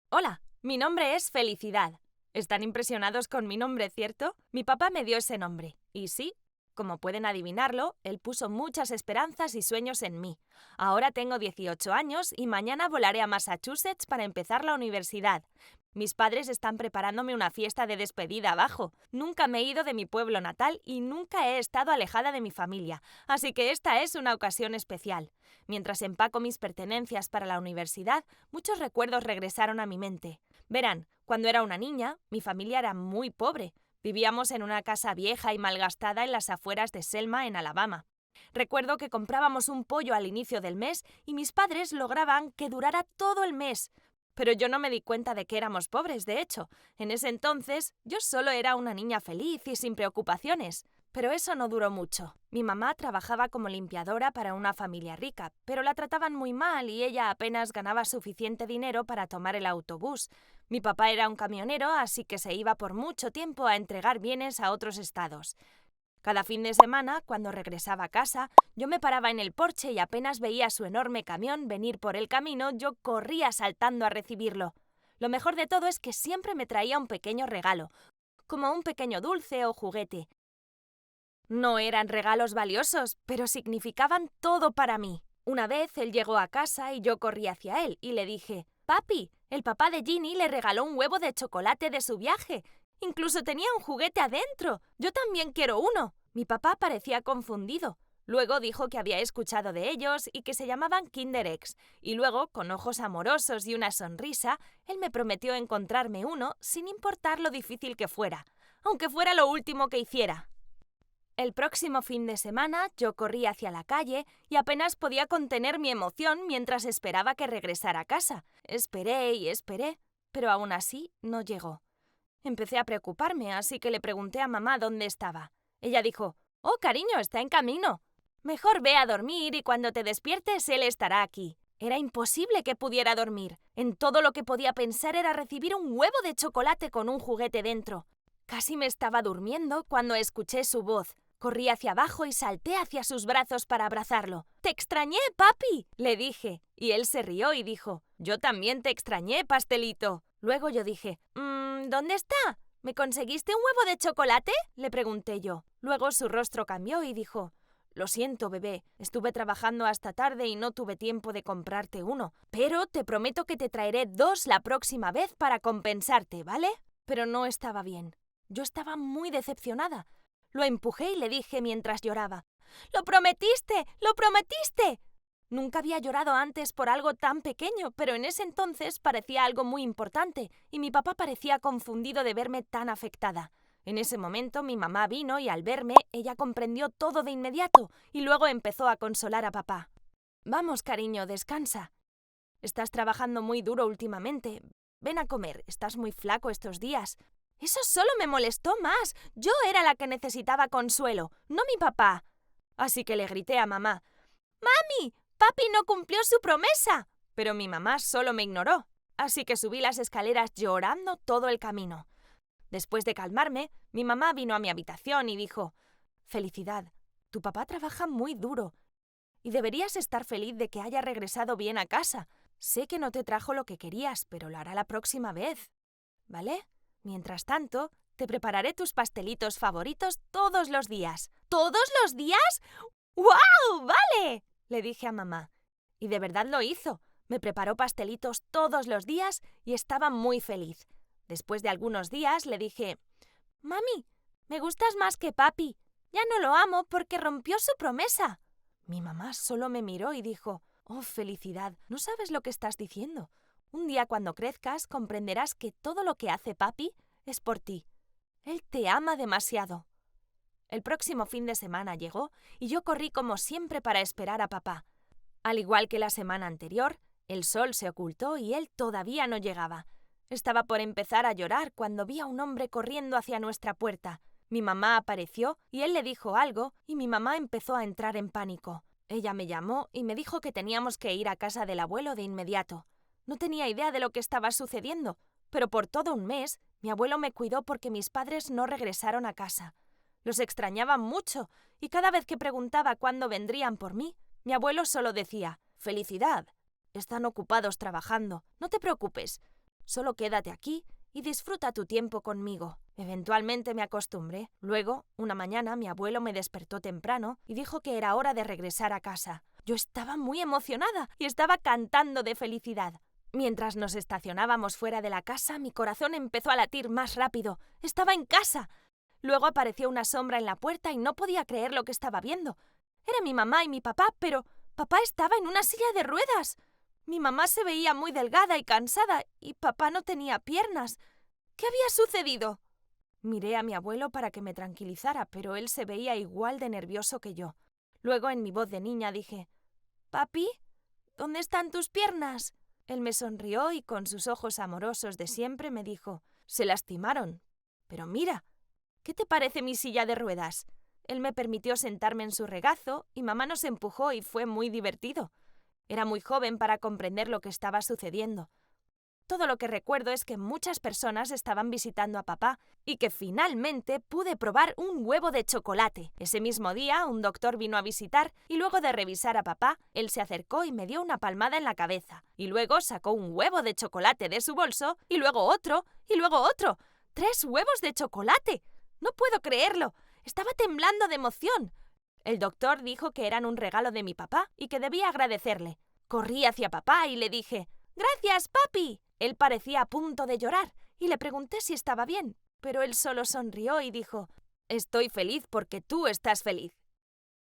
Hola, mi nombre es Felicidad. ¿Están impresionados con mi nombre, cierto? Mi papá me dio ese nombre. Y sí, como pueden adivinarlo, él puso muchas esperanzas y sueños en mí. Ahora tengo 18 años y mañana volaré a Massachusetts para empezar la universidad. Mis padres están preparándome una fiesta de despedida abajo. Nunca me he ido de mi pueblo natal y nunca he estado alejada de mi familia, así que esta es una ocasión especial. Mientras empaco mis pertenencias para la universidad, muchos recuerdos regresaron a mi mente. Verán, cuando era una niña, mi familia era muy pobre. Vivíamos en una casa vieja y malgastada en las afueras de Selma, en Alabama. Recuerdo que comprábamos un pollo al inicio del mes y mis padres lograban que durara todo el mes. Pero yo no me di cuenta de que éramos pobres, de hecho. En ese entonces, yo solo era una niña feliz y sin preocupaciones. Pero eso no duró mucho. Mi mamá trabajaba como limpiadora para una familia rica, pero la trataban muy mal y ella apenas ganaba suficiente dinero para tomar el autobús. Mi papá era un camionero, así que se iba por mucho tiempo a entregar bienes a otros estados. Cada fin de semana, cuando regresaba a casa, yo me paraba en el porche y apenas veía su enorme camión venir por el camino, yo corría saltando a recibirlo. Lo mejor de todo es que siempre me traía un pequeño regalo, como un pequeño dulce o juguete. No eran regalos valiosos, pero significaban todo para mí. Una vez él llegó a casa y yo corrí hacia él y le dije: «Papi, el papá de Ginny le regaló un huevo de chocolate de su viaje. Incluso tenía un juguete adentro. Yo también quiero uno». Mi papá parecía confundido. Luego dijo que había escuchado de ellos y que se llamaban Kinder Eggs. Y luego, con ojos amorosos y una sonrisa, él me prometió encontrarme uno sin importar lo difícil que fuera, aunque fuera lo último que hiciera. El próximo fin de semana yo corrí hacia la calle y apenas podía contener mi emoción mientras esperaba que regresara a casa. Esperé y esperé, pero aún así no llegó. Empecé a preocuparme, así que le pregunté a mamá dónde estaba. Ella dijo: «Oh, cariño, está en camino. Mejor ve a dormir y cuando te despiertes él estará aquí». Era imposible que pudiera dormir. En todo lo que podía pensar era recibir un huevo de chocolate con un juguete dentro. Casi me estaba durmiendo cuando escuché su voz. Corrí hacia abajo y salté hacia sus brazos para abrazarlo. «¡Te extrañé, papi!», le dije. Y él se rió y dijo: «Yo también te extrañé, pastelito». Luego yo dije: «¿Dónde está? ¿Me conseguiste un huevo de chocolate?», le pregunté yo. Luego su rostro cambió y dijo: «Lo siento, bebé. Estuve trabajando hasta tarde y no tuve tiempo de comprarte uno. Pero te prometo que te traeré 2 la próxima vez para compensarte, ¿vale?». Pero no estaba bien. Yo estaba muy decepcionada. Lo empujé y le dije mientras lloraba: «¡Lo prometiste! ¡Lo prometiste!». Nunca había llorado antes por algo tan pequeño, pero en ese entonces parecía algo muy importante y mi papá parecía confundido de verme tan afectada. En ese momento mi mamá vino y al verme ella comprendió todo de inmediato y luego empezó a consolar a papá. Vamos, cariño, descansa. Estás trabajando muy duro últimamente. Ven a comer, estás muy flaco estos días. Eso solo me molestó más. Yo era la que necesitaba consuelo, no mi papá. Así que le grité a mamá: ¡Mami! ¡Papi no cumplió su promesa! Pero mi mamá solo me ignoró. Así que subí las escaleras llorando todo el camino. Después de calmarme, mi mamá vino a mi habitación y dijo: Felicidad, tu papá trabaja muy duro y deberías estar feliz de que haya regresado bien a casa. Sé que no te trajo lo que querías, pero lo hará la próxima vez, ¿vale? Mientras tanto, te prepararé tus pastelitos favoritos todos los días. ¿Todos los días? ¡Guau! ¡Vale!, le dije a mamá. Y de verdad lo hizo. Me preparó pastelitos todos los días y estaba muy feliz. Después de algunos días le dije: Mami, me gustas más que papi. Ya no lo amo porque rompió su promesa. Mi mamá solo me miró y dijo: Oh, Felicidad, no sabes lo que estás diciendo. Un día cuando crezcas comprenderás que todo lo que hace papi es por ti. Él te ama demasiado. El próximo fin de semana llegó y yo corrí como siempre para esperar a papá. Al igual que la semana anterior, el sol se ocultó y él todavía no llegaba. Estaba por empezar a llorar cuando vi a un hombre corriendo hacia nuestra puerta. Mi mamá apareció y él le dijo algo y mi mamá empezó a entrar en pánico. Ella me llamó y me dijo que teníamos que ir a casa del abuelo de inmediato. No tenía idea de lo que estaba sucediendo, pero por todo un mes mi abuelo me cuidó porque mis padres no regresaron a casa. Los extrañaba mucho y cada vez que preguntaba cuándo vendrían por mí, mi abuelo solo decía: Felicidad, están ocupados trabajando, no te preocupes, solo quédate aquí y disfruta tu tiempo conmigo. Eventualmente me acostumbré. Luego, una mañana, mi abuelo me despertó temprano y dijo que era hora de regresar a casa. Yo estaba muy emocionada y estaba cantando de felicidad. Mientras nos estacionábamos fuera de la casa, mi corazón empezó a latir más rápido. ¡Estaba en casa! Luego apareció una sombra en la puerta y no podía creer lo que estaba viendo. Era mi mamá y mi papá, pero papá estaba en una silla de ruedas. Mi mamá se veía muy delgada y cansada y papá no tenía piernas. ¿Qué había sucedido? Miré a mi abuelo para que me tranquilizara, pero él se veía igual de nervioso que yo. Luego, en mi voz de niña, dije: «Papi, ¿dónde están tus piernas?». Él me sonrió y con sus ojos amorosos de siempre me dijo: «Se lastimaron. Pero mira, ¿qué te parece mi silla de ruedas?». Él me permitió sentarme en su regazo y mamá nos empujó y fue muy divertido. Era muy joven para comprender lo que estaba sucediendo. Todo lo que recuerdo es que muchas personas estaban visitando a papá y que finalmente pude probar un huevo de chocolate. Ese mismo día, un doctor vino a visitar y luego de revisar a papá, él se acercó y me dio una palmada en la cabeza. Y luego sacó un huevo de chocolate de su bolso y luego otro y luego otro. ¡3 huevos de chocolate! ¡No puedo creerlo! Estaba temblando de emoción. El doctor dijo que eran un regalo de mi papá y que debía agradecerle. Corrí hacia papá y le dije: «¡Gracias, papi!». Él parecía a punto de llorar y le pregunté si estaba bien, pero él solo sonrió y dijo: «Estoy feliz porque tú estás feliz.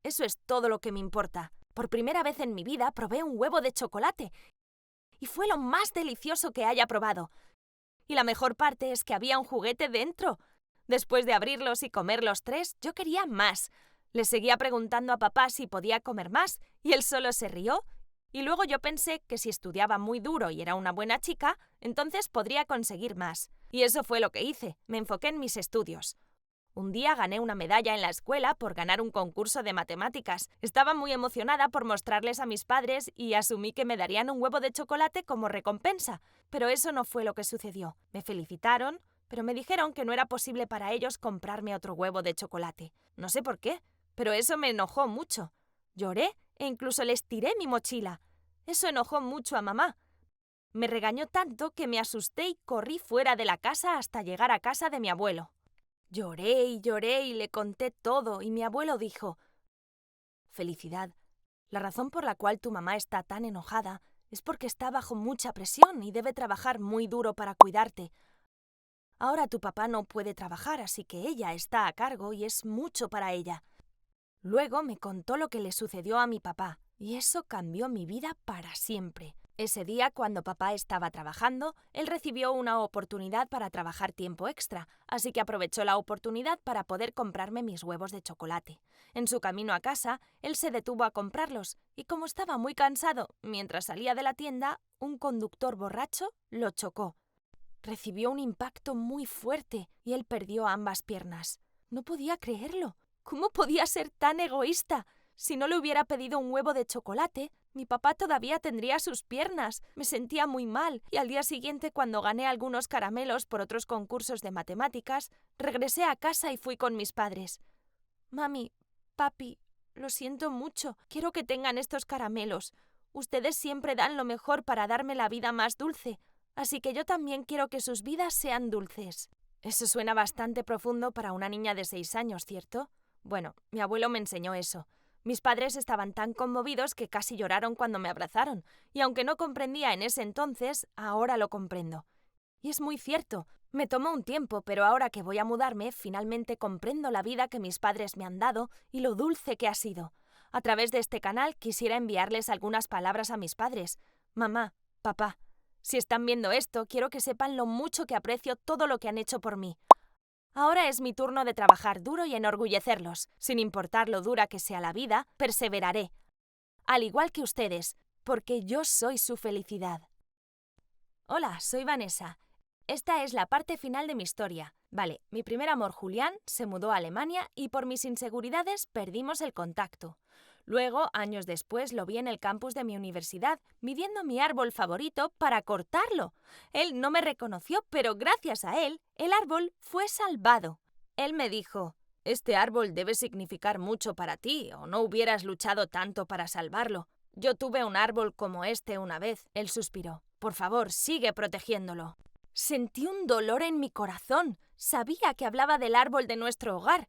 Eso es todo lo que me importa». Por primera vez en mi vida probé un huevo de chocolate y fue lo más delicioso que haya probado. Y la mejor parte es que había un juguete dentro. Después de abrirlos y comer los 3, yo quería más. Le seguía preguntando a papá si podía comer más y él solo se rió. Y luego yo pensé que si estudiaba muy duro y era una buena chica, entonces podría conseguir más. Y eso fue lo que hice. Me enfoqué en mis estudios. Un día gané una medalla en la escuela por ganar un concurso de matemáticas. Estaba muy emocionada por mostrarles a mis padres y asumí que me darían un huevo de chocolate como recompensa. Pero eso no fue lo que sucedió. Me felicitaron, pero me dijeron que no era posible para ellos comprarme otro huevo de chocolate. No sé por qué, pero eso me enojó mucho. Lloré e incluso les tiré mi mochila. Eso enojó mucho a mamá. Me regañó tanto que me asusté y corrí fuera de la casa hasta llegar a casa de mi abuelo. Lloré y le conté todo y mi abuelo dijo: «Felicidad, la razón por la cual tu mamá está tan enojada es porque está bajo mucha presión y debe trabajar muy duro para cuidarte. Ahora tu papá no puede trabajar, así que ella está a cargo y es mucho para ella». Luego me contó lo que le sucedió a mi papá. Y eso cambió mi vida para siempre. Ese día, cuando papá estaba trabajando, él recibió una oportunidad para trabajar tiempo extra, así que aprovechó la oportunidad para poder comprarme mis huevos de chocolate. En su camino a casa, él se detuvo a comprarlos, y como estaba muy cansado, mientras salía de la tienda, un conductor borracho lo chocó. Recibió un impacto muy fuerte y él perdió ambas piernas. No podía creerlo. ¿Cómo podía ser tan egoísta? Si no le hubiera pedido un huevo de chocolate, mi papá todavía tendría sus piernas. Me sentía muy mal y al día siguiente, cuando gané algunos caramelos por otros concursos de matemáticas, regresé a casa y fui con mis padres. Mami, papi, lo siento mucho. Quiero que tengan estos caramelos. Ustedes siempre dan lo mejor para darme la vida más dulce, así que yo también quiero que sus vidas sean dulces. Eso suena bastante profundo para una niña de 6 años, ¿cierto? Bueno, mi abuelo me enseñó eso. Mis padres estaban tan conmovidos que casi lloraron cuando me abrazaron, y aunque no comprendía en ese entonces, ahora lo comprendo. Y es muy cierto, me tomó un tiempo, pero ahora que voy a mudarme, finalmente comprendo la vida que mis padres me han dado y lo dulce que ha sido. A través de este canal quisiera enviarles algunas palabras a mis padres. Mamá, papá, si están viendo esto, quiero que sepan lo mucho que aprecio todo lo que han hecho por mí. Ahora es mi turno de trabajar duro y enorgullecerlos. Sin importar lo dura que sea la vida, perseveraré. Al igual que ustedes, porque yo soy su felicidad. Hola, soy Vanessa. Esta es la parte final de mi historia. Vale, mi primer amor Julián se mudó a Alemania y por mis inseguridades perdimos el contacto. Luego, años después, lo vi en el campus de mi universidad, midiendo mi árbol favorito para cortarlo. Él no me reconoció, pero gracias a él, el árbol fue salvado. Él me dijo: «Este árbol debe significar mucho para ti, o no hubieras luchado tanto para salvarlo. Yo tuve un árbol como este una vez». Él suspiró. «Por favor, sigue protegiéndolo». Sentí un dolor en mi corazón. Sabía que hablaba del árbol de nuestro hogar.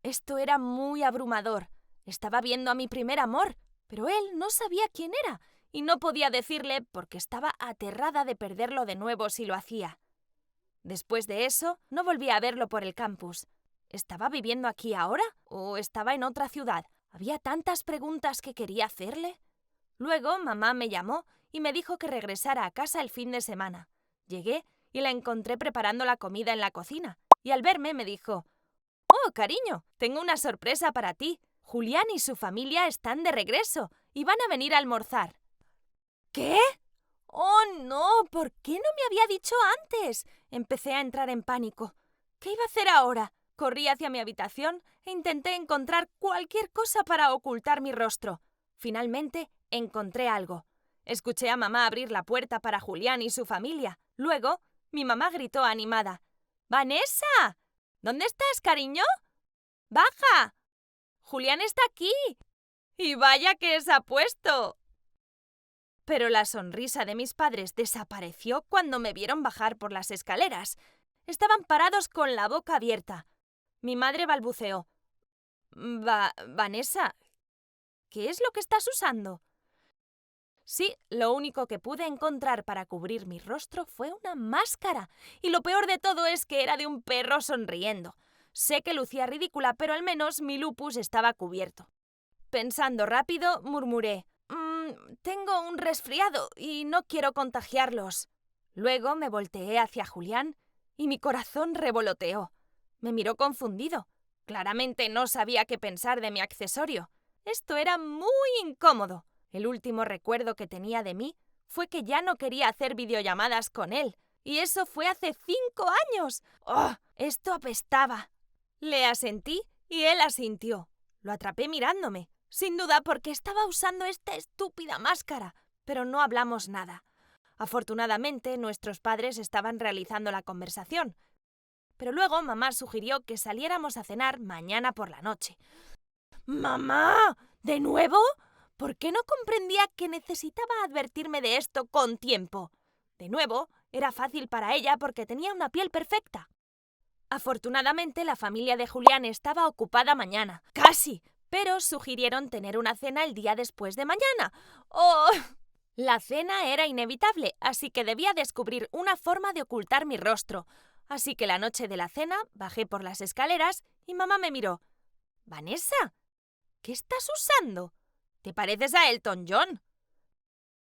Esto era muy abrumador. Estaba viendo a mi primer amor, pero él no sabía quién era y no podía decirle porque estaba aterrada de perderlo de nuevo si lo hacía. Después de eso, no volví a verlo por el campus. ¿Estaba viviendo aquí ahora o estaba en otra ciudad? Había tantas preguntas que quería hacerle. Luego, mamá me llamó y me dijo que regresara a casa el fin de semana. Llegué y la encontré preparando la comida en la cocina, y al verme me dijo: «Oh, cariño, tengo una sorpresa para ti. Julián y su familia están de regreso y van a venir a almorzar». ¿Qué? ¡Oh, no! ¿Por qué no me había dicho antes? Empecé a entrar en pánico. ¿Qué iba a hacer ahora? Corrí hacia mi habitación e intenté encontrar cualquier cosa para ocultar mi rostro. Finalmente encontré algo. Escuché a mamá abrir la puerta para Julián y su familia. Luego, mi mamá gritó animada: «¡Vanessa! ¿Dónde estás, cariño? ¡Baja! Julián está aquí. ¡Y vaya que se ha puesto!». Pero la sonrisa de mis padres desapareció cuando me vieron bajar por las escaleras. Estaban parados con la boca abierta. Mi madre balbuceó: «Vanessa, ¿qué es lo que estás usando?». Sí, lo único que pude encontrar para cubrir mi rostro fue una máscara. Y lo peor de todo es que era de un perro sonriendo. Sé que lucía ridícula, pero al menos mi lupus estaba cubierto. Pensando rápido, murmuré: «Tengo un resfriado y no quiero contagiarlos». Luego me volteé hacia Julián y mi corazón revoloteó. Me miró confundido. Claramente no sabía qué pensar de mi accesorio. Esto era muy incómodo. El último recuerdo que tenía de mí fue que ya no quería hacer videollamadas con él. Y eso fue hace 5 años. ¡Oh! Esto apestaba. Le asentí y él asintió. Lo atrapé mirándome, sin duda porque estaba usando esta estúpida máscara, pero no hablamos nada. Afortunadamente, nuestros padres estaban realizando la conversación. Pero luego mamá sugirió que saliéramos a cenar mañana por la noche. «¿Mamá? ¿De nuevo? ¿Por qué no comprendía que necesitaba advertirme de esto con tiempo? De nuevo, era fácil para ella porque tenía una piel perfecta». Afortunadamente, la familia de Julián estaba ocupada mañana. ¡Casi! Pero sugirieron tener una cena el día después de mañana. ¡Oh! La cena era inevitable, así que debía descubrir una forma de ocultar mi rostro. Así que la noche de la cena bajé por las escaleras y mamá me miró. «Vanessa, ¿qué estás usando? ¿Te pareces a Elton John?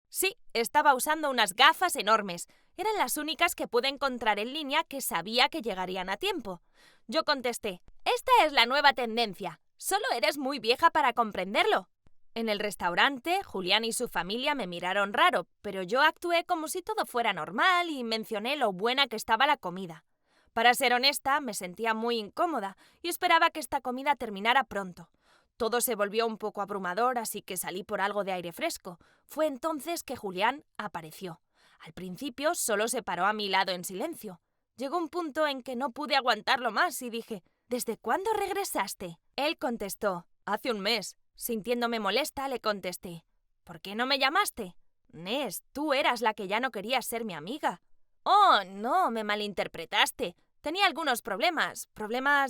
Sí, estaba usando unas gafas enormes. Eran las únicas que pude encontrar en línea que sabía que llegarían a tiempo. Yo contesté, esta es la nueva tendencia. Solo eres muy vieja para comprenderlo. En el restaurante, Julián y su familia me miraron raro, pero yo actué como si todo fuera normal y mencioné lo buena que estaba la comida. Para ser honesta, me sentía muy incómoda y esperaba que esta comida terminara pronto. Todo se volvió un poco abrumador, así que salí por algo de aire fresco. Fue entonces que Julián apareció. Al principio solo se paró a mi lado en silencio. Llegó un punto en que no pude aguantarlo más y dije, ¿desde cuándo regresaste? Él contestó, hace un mes. Sintiéndome molesta, le contesté, ¿por qué no me llamaste? Ness, tú eras la que ya no querías ser mi amiga. Oh, no, me malinterpretaste. Tenía algunos problemas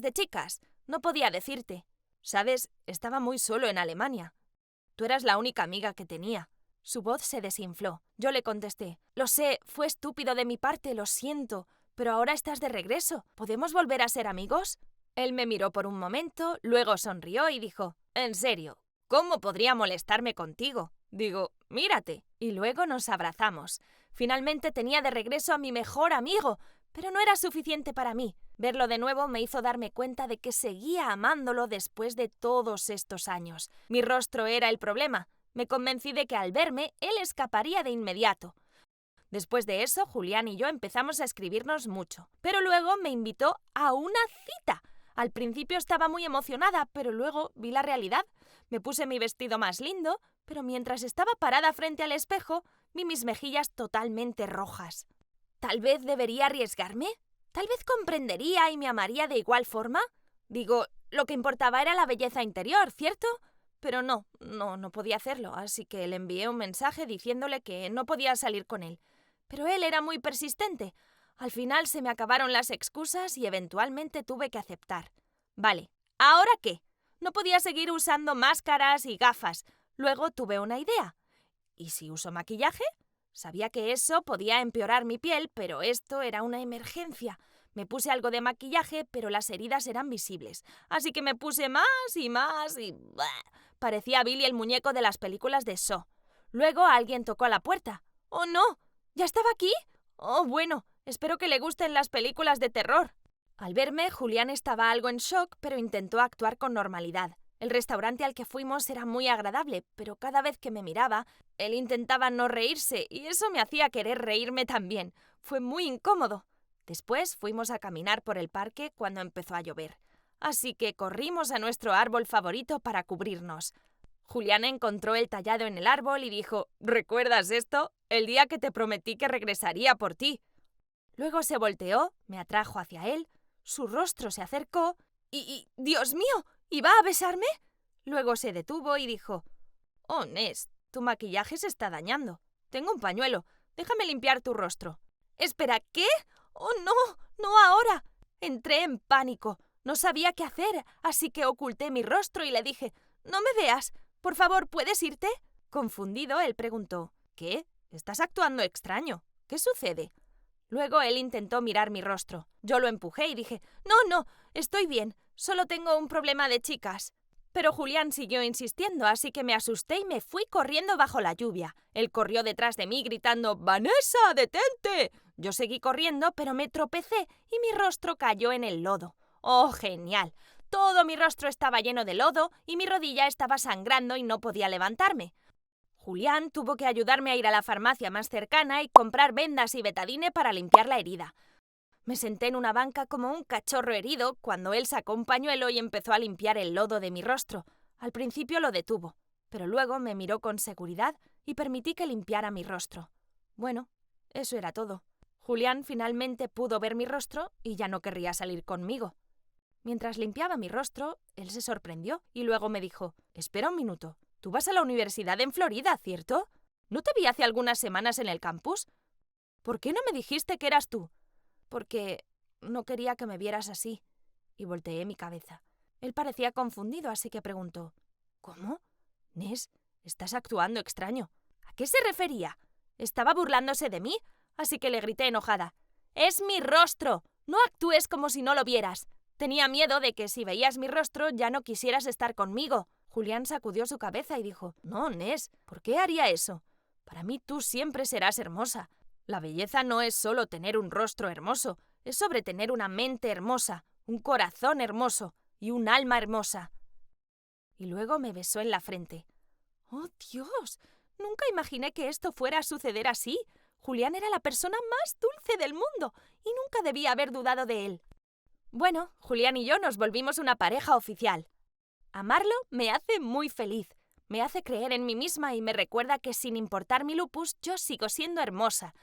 de chicas. No podía decirte. ¿Sabes? Estaba muy solo en Alemania. Tú eras la única amiga que tenía. Su voz se desinfló. Yo le contesté, lo sé, fue estúpido de mi parte, lo siento, pero ahora estás de regreso. ¿Podemos volver a ser amigos? Él me miró por un momento, luego sonrió y dijo, en serio, ¿cómo podría molestarme contigo? Digo, mírate. Y luego nos abrazamos. Finalmente tenía de regreso a mi mejor amigo, pero no era suficiente para mí. Verlo de nuevo me hizo darme cuenta de que seguía amándolo después de todos estos años. Mi rostro era el problema. Me convencí de que al verme, él escaparía de inmediato. Después de eso, Julián y yo empezamos a escribirnos mucho. Pero luego me invitó a una cita. Al principio estaba muy emocionada, pero luego vi la realidad. Me puse mi vestido más lindo, pero mientras estaba parada frente al espejo, vi mis mejillas totalmente rojas. ¿Tal vez debería arriesgarme? ¿Tal vez comprendería y me amaría de igual forma? Digo, lo que importaba era la belleza interior, ¿cierto? Pero no podía hacerlo, así que le envié un mensaje diciéndole que no podía salir con él. Pero él era muy persistente. Al final se me acabaron las excusas y eventualmente tuve que aceptar. Vale, ¿ahora qué? No podía seguir usando máscaras y gafas. Luego tuve una idea. ¿Y si uso maquillaje? Sabía que eso podía empeorar mi piel, pero esto era una emergencia. Me puse algo de maquillaje, pero las heridas eran visibles. Así que me puse más y más y... ¡Bah! Parecía Billy el muñeco de las películas de Saw. Luego alguien tocó a la puerta. ¡Oh, no! ¿Ya estaba aquí? Oh, bueno, espero que le gusten las películas de terror. Al verme, Julián estaba algo en shock, pero intentó actuar con normalidad. El restaurante al que fuimos era muy agradable, pero cada vez que me miraba, él intentaba no reírse y eso me hacía querer reírme también. Fue muy incómodo. Después fuimos a caminar por el parque cuando empezó a llover. Así que corrimos a nuestro árbol favorito para cubrirnos. Julián encontró el tallado en el árbol y dijo, ¿recuerdas esto? El día que te prometí que regresaría por ti. Luego se volteó, me atrajo hacia él, su rostro se acercó y ¡Dios mío! ¿Iba a besarme? Luego se detuvo y dijo, oh, Ness, tu maquillaje se está dañando. Tengo un pañuelo, déjame limpiar tu rostro. Espera, ¿qué? ¡Oh, no! ¡No ahora! Entré en pánico. No sabía qué hacer, así que oculté mi rostro y le dije, no me veas. Por favor, ¿puedes irte? Confundido, él preguntó, ¿qué? Estás actuando extraño. ¿Qué sucede? Luego él intentó mirar mi rostro. Yo lo empujé y dije, no, estoy bien. Solo tengo un problema de chicas. Pero Julián siguió insistiendo, así que me asusté y me fui corriendo bajo la lluvia. Él corrió detrás de mí gritando, ¡Vanessa, detente! Yo seguí corriendo, pero me tropecé y mi rostro cayó en el lodo. ¡Oh, genial! Todo mi rostro estaba lleno de lodo y mi rodilla estaba sangrando y no podía levantarme. Julián tuvo que ayudarme a ir a la farmacia más cercana y comprar vendas y betadine para limpiar la herida. Me senté en una banca como un cachorro herido cuando él sacó un pañuelo y empezó a limpiar el lodo de mi rostro. Al principio lo detuvo, pero luego me miró con seguridad y permití que limpiara mi rostro. Bueno, eso era todo. Julián finalmente pudo ver mi rostro y ya no querría salir conmigo. Mientras limpiaba mi rostro, él se sorprendió y luego me dijo, espera un minuto, tú vas a la universidad en Florida, ¿cierto? ¿No te vi hace algunas semanas en el campus? ¿Por qué no me dijiste que eras tú? Porque no quería que me vieras así. Y volteé mi cabeza. Él parecía confundido, así que preguntó, ¿cómo? Ness, estás actuando extraño. ¿A qué se refería? ¿Estaba burlándose de mí? Así que le grité enojada. ¡Es mi rostro! No actúes como si no lo vieras. Tenía miedo de que si veías mi rostro ya no quisieras estar conmigo. Julián sacudió su cabeza y dijo: No, Ness, ¿por qué haría eso? Para mí tú siempre serás hermosa. La belleza no es solo tener un rostro hermoso, es sobre tener una mente hermosa, un corazón hermoso y un alma hermosa. Y luego me besó en la frente. ¡Oh, Dios! Nunca imaginé que esto fuera a suceder así. Julián era la persona más dulce del mundo y nunca debía haber dudado de él. Bueno, Julián y yo nos volvimos una pareja oficial. Amarlo me hace muy feliz. Me hace creer en mí misma y me recuerda que sin importar mi lupus, yo sigo siendo hermosa.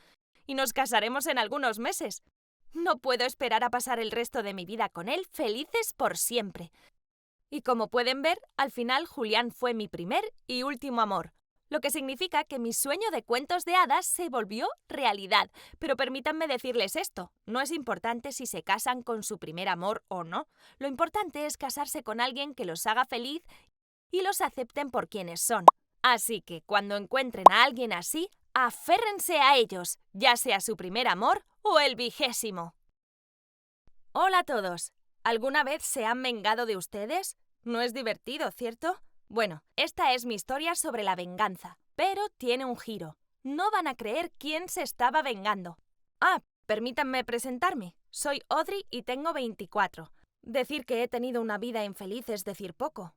Y nos casaremos en algunos meses. No puedo esperar a pasar el resto de mi vida con él, felices por siempre. Y como pueden ver, al final Julián fue mi primer y último amor. Lo que significa que mi sueño de cuentos de hadas se volvió realidad. Pero permítanme decirles esto, no es importante si se casan con su primer amor o no. Lo importante es casarse con alguien que los haga feliz y los acepten por quienes son. Así que cuando encuentren a alguien así, aférrense a ellos, ya sea su primer amor o el 20º. Hola a todos. ¿Alguna vez se han vengado de ustedes? No es divertido, ¿cierto? Bueno, esta es mi historia sobre la venganza, pero tiene un giro. No van a creer quién se estaba vengando. Permítanme presentarme. Soy Audrey y tengo 24. Decir que he tenido una vida infeliz es decir poco.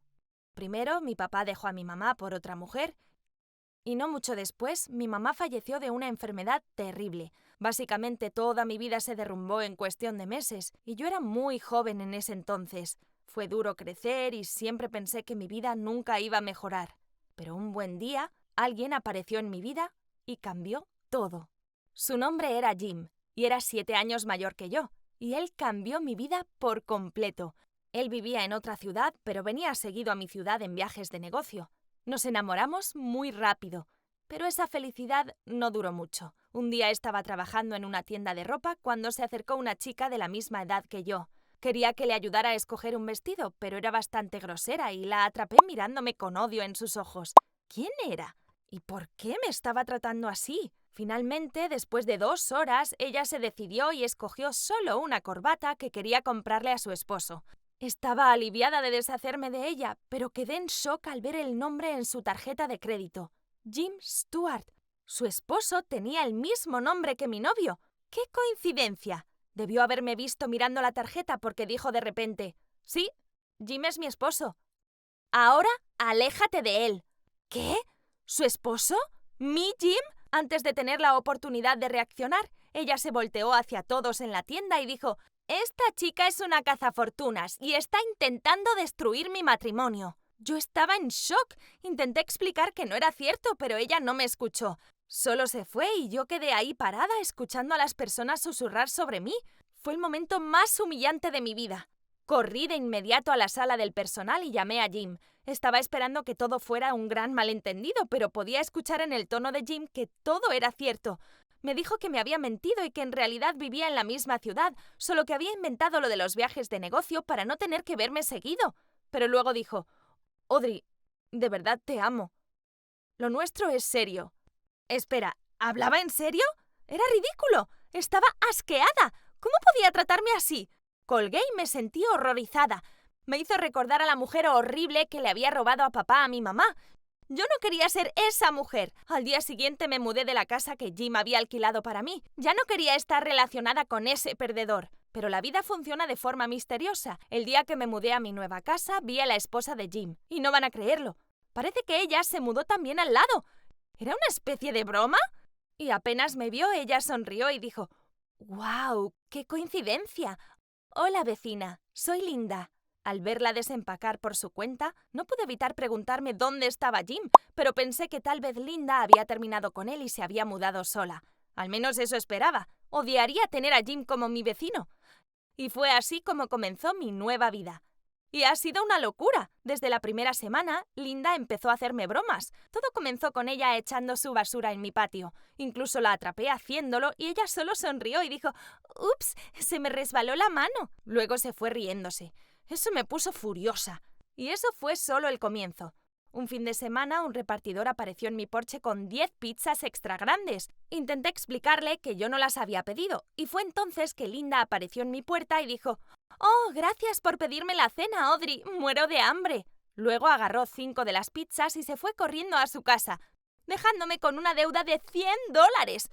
Primero, mi papá dejó a mi mamá por otra mujer y no mucho después, mi mamá falleció de una enfermedad terrible. Básicamente toda mi vida se derrumbó en cuestión de meses y yo era muy joven en ese entonces. Fue duro crecer y siempre pensé que mi vida nunca iba a mejorar. Pero un buen día, alguien apareció en mi vida y cambió todo. Su nombre era Jim y era 7 años mayor que yo, y él cambió mi vida por completo. Él vivía en otra ciudad, pero venía seguido a mi ciudad en viajes de negocio. Nos enamoramos muy rápido, pero esa felicidad no duró mucho. Un día estaba trabajando en una tienda de ropa cuando se acercó una chica de la misma edad que yo. Quería que le ayudara a escoger un vestido, pero era bastante grosera y la atrapé mirándome con odio en sus ojos. ¿Quién era? ¿Y por qué me estaba tratando así? Finalmente, después de 2 horas, ella se decidió y escogió solo una corbata que quería comprarle a su esposo. Estaba aliviada de deshacerme de ella, pero quedé en shock al ver el nombre en su tarjeta de crédito. Jim Stewart. Su esposo tenía el mismo nombre que mi novio. ¡Qué coincidencia! Debió haberme visto mirando la tarjeta porque dijo de repente: «Sí, Jim es mi esposo. Ahora, aléjate de él». ¿Qué? ¿Su esposo? ¿Mi Jim? Antes de tener la oportunidad de reaccionar, ella se volteó hacia todos en la tienda y dijo: «Esta chica es una cazafortunas y está intentando destruir mi matrimonio». Yo estaba en shock. Intenté explicar que no era cierto, pero ella no me escuchó. Solo se fue y yo quedé ahí parada escuchando a las personas susurrar sobre mí. Fue el momento más humillante de mi vida. Corrí de inmediato a la sala del personal y llamé a Jim. Estaba esperando que todo fuera un gran malentendido, pero podía escuchar en el tono de Jim que todo era cierto. Me dijo que me había mentido y que en realidad vivía en la misma ciudad, solo que había inventado lo de los viajes de negocio para no tener que verme seguido. Pero luego dijo: «Audrey, de verdad te amo. Lo nuestro es serio». Espera, ¿hablaba en serio? Era ridículo. Estaba asqueada. ¿Cómo podía tratarme así? Colgué y me sentí horrorizada. Me hizo recordar a la mujer horrible que le había robado a papá a mi mamá. Yo no quería ser esa mujer. Al día siguiente me mudé de la casa que Jim había alquilado para mí. Ya no quería estar relacionada con ese perdedor. Pero la vida funciona de forma misteriosa. El día que me mudé a mi nueva casa, vi a la esposa de Jim. Y no van a creerlo. Parece que ella se mudó también al lado. ¿Era una especie de broma? Y apenas me vio, ella sonrió y dijo: «¡Guau! ¡Qué coincidencia! Hola, vecina. Soy Linda». Al verla desempacar por su cuenta, no pude evitar preguntarme dónde estaba Jim, pero pensé que tal vez Linda había terminado con él y se había mudado sola. Al menos eso esperaba. Odiaría tener a Jim como mi vecino. Y fue así como comenzó mi nueva vida. Y ha sido una locura. Desde la primera semana, Linda empezó a hacerme bromas. Todo comenzó con ella echando su basura en mi patio. Incluso la atrapé haciéndolo y ella solo sonrió y dijo: «Ups, se me resbaló la mano». Luego se fue riéndose. Eso me puso furiosa. Y eso fue solo el comienzo. Un fin de semana, un repartidor apareció en mi porche con 10 pizzas extra grandes. Intenté explicarle que yo no las había pedido, y fue entonces que Linda apareció en mi puerta y dijo: «Oh, gracias por pedirme la cena, Audrey. Muero de hambre». Luego agarró 5 de las pizzas y se fue corriendo a su casa, dejándome con una deuda de $100.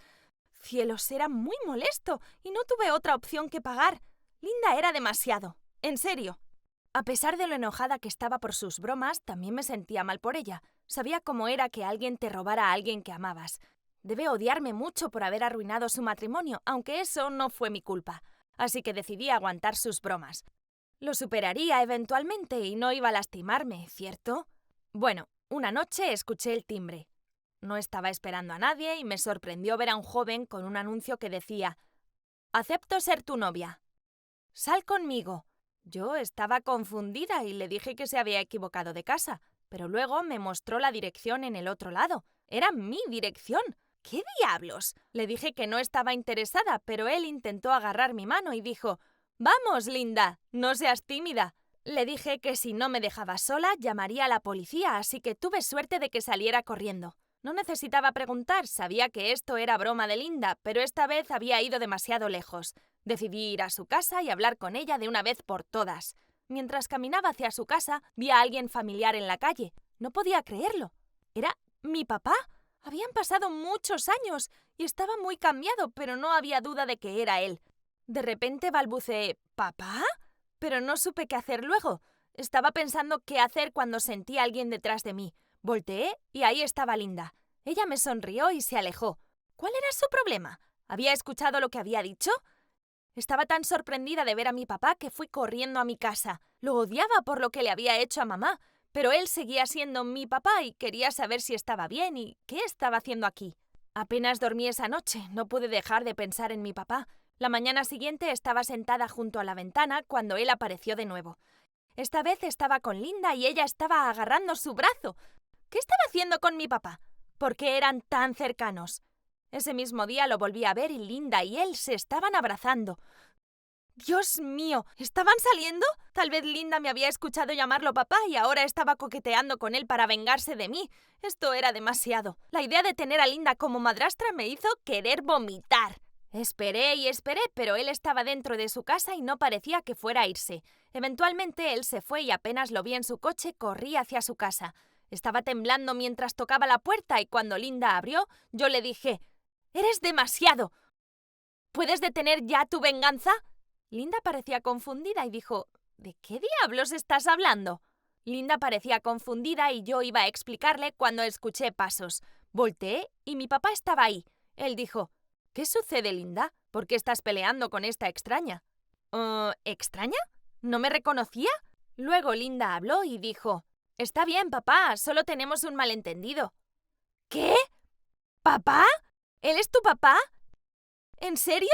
Cielos, era muy molesto y no tuve otra opción que pagar. Linda era demasiado. En serio. A pesar de lo enojada que estaba por sus bromas, también me sentía mal por ella. Sabía cómo era que alguien te robara a alguien que amabas. Debe odiarme mucho por haber arruinado su matrimonio, aunque eso no fue mi culpa. Así que decidí aguantar sus bromas. Lo superaría eventualmente y no iba a lastimarme, ¿cierto? Bueno, una noche escuché el timbre. No estaba esperando a nadie y me sorprendió ver a un joven con un anuncio que decía: «Acepto ser tu novia. Sal conmigo». Yo estaba confundida y le dije que se había equivocado de casa, pero luego me mostró la dirección en el otro lado. Era mi dirección. ¿Qué diablos? Le dije que no estaba interesada, pero él intentó agarrar mi mano y dijo: «Vamos, Linda, no seas tímida». Le dije que si no me dejaba sola, llamaría a la policía, así que tuve suerte de que saliera corriendo. No necesitaba preguntar, sabía que esto era broma de Linda, pero esta vez había ido demasiado lejos. Decidí ir a su casa y hablar con ella de una vez por todas. Mientras caminaba hacia su casa, vi a alguien familiar en la calle. No podía creerlo. ¿Era mi papá? Habían pasado muchos años y estaba muy cambiado, pero no había duda de que era él. De repente balbuceé: ¿papá? Pero no supe qué hacer luego. Estaba pensando qué hacer cuando sentí a alguien detrás de mí. Volteé y ahí estaba Linda. Ella me sonrió y se alejó. ¿Cuál era su problema? ¿Había escuchado lo que había dicho? Estaba tan sorprendida de ver a mi papá que fui corriendo a mi casa. Lo odiaba por lo que le había hecho a mamá, pero él seguía siendo mi papá y quería saber si estaba bien y qué estaba haciendo aquí. Apenas dormí esa noche, no pude dejar de pensar en mi papá. La mañana siguiente estaba sentada junto a la ventana cuando él apareció de nuevo. Esta vez estaba con Linda y ella estaba agarrando su brazo. ¿Qué estaba haciendo con mi papá? ¿Por qué eran tan cercanos? Ese mismo día lo volví a ver y Linda y él se estaban abrazando. ¡Dios mío! ¿Estaban saliendo? Tal vez Linda me había escuchado llamarlo papá y ahora estaba coqueteando con él para vengarse de mí. Esto era demasiado. La idea de tener a Linda como madrastra me hizo querer vomitar. Esperé y esperé, pero él estaba dentro de su casa y no parecía que fuera a irse. Eventualmente él se fue y apenas lo vi en su coche, corrí hacia su casa. Estaba temblando mientras tocaba la puerta y cuando Linda abrió, yo le dije: «¡Eres demasiado! ¿Puedes detener ya tu venganza?» Linda parecía confundida y dijo: «¿De qué diablos estás hablando?» Linda parecía confundida y yo iba a explicarle cuando escuché pasos. Volteé y mi papá estaba ahí. Él dijo: «¿Qué sucede, Linda? ¿Por qué estás peleando con esta extraña?» ¿Extraña? ¿No me reconocía? Luego Linda habló y dijo: «Está bien, papá, solo tenemos un malentendido». ¿Qué? ¿Papá? ¿Él es tu papá? ¿En serio?,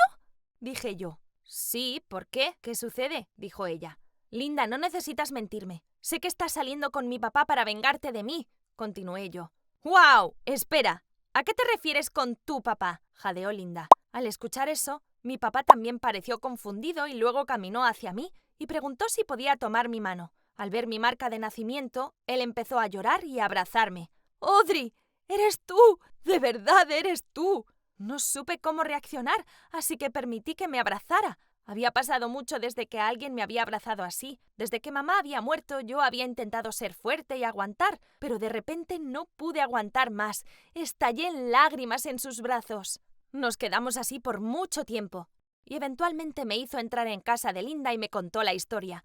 dije yo. «Sí, ¿por qué? ¿Qué sucede?», dijo ella. «Linda, no necesitas mentirme. Sé que estás saliendo con mi papá para vengarte de mí», continué yo. «¡Guau! Espera, ¿a qué te refieres con tu papá?», jadeó Linda. Al escuchar eso, mi papá también pareció confundido y luego caminó hacia mí y preguntó si podía tomar mi mano. Al ver mi marca de nacimiento, él empezó a llorar y a abrazarme. «Audrey, eres tú, de verdad eres tú». No supe cómo reaccionar, así que permití que me abrazara. Había pasado mucho desde que alguien me había abrazado así. Desde que mamá había muerto, yo había intentado ser fuerte y aguantar, pero de repente no pude aguantar más. Estallé en lágrimas en sus brazos. Nos quedamos así por mucho tiempo. Y eventualmente me hizo entrar en casa de Linda y me contó la historia.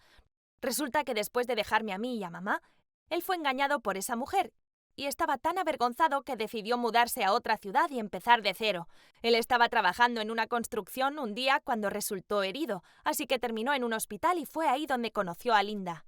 Resulta que después de dejarme a mí y a mamá, él fue engañado por esa mujer. Y estaba tan avergonzado que decidió mudarse a otra ciudad y empezar de cero. Él estaba trabajando en una construcción un día cuando resultó herido, así que terminó en un hospital y fue ahí donde conoció a Linda.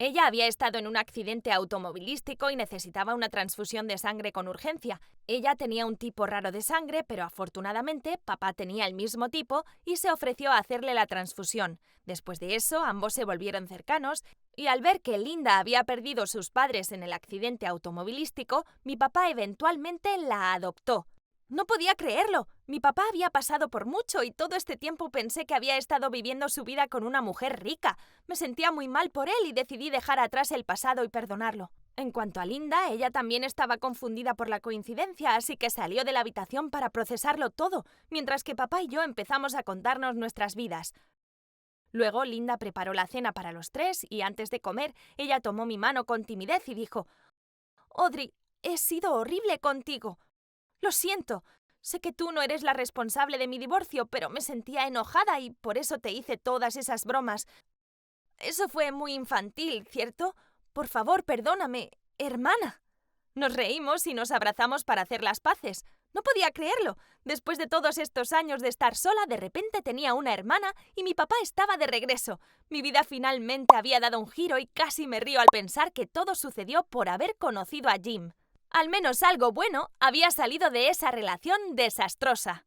Ella había estado en un accidente automovilístico y necesitaba una transfusión de sangre con urgencia. Ella tenía un tipo raro de sangre, pero afortunadamente papá tenía el mismo tipo y se ofreció a hacerle la transfusión. Después de eso, ambos se volvieron cercanos y al ver que Linda había perdido sus padres en el accidente automovilístico, mi papá eventualmente la adoptó. No podía creerlo. Mi papá había pasado por mucho y todo este tiempo pensé que había estado viviendo su vida con una mujer rica. Me sentía muy mal por él y decidí dejar atrás el pasado y perdonarlo. En cuanto a Linda, ella también estaba confundida por la coincidencia, así que salió de la habitación para procesarlo todo, mientras que papá y yo empezamos a contarnos nuestras vidas. Luego Linda preparó la cena para los tres y antes de comer, ella tomó mi mano con timidez y dijo: «Audrey, he sido horrible contigo. Lo siento. Sé que tú no eres la responsable de mi divorcio, pero me sentía enojada y por eso te hice todas esas bromas. Eso fue muy infantil, ¿cierto? Por favor, perdóname, hermana». Nos reímos y nos abrazamos para hacer las paces. No podía creerlo. Después de todos estos años de estar sola, de repente tenía una hermana y mi papá estaba de regreso. Mi vida finalmente había dado un giro y casi me río al pensar que todo sucedió por haber conocido a Jim. Al menos algo bueno había salido de esa relación desastrosa.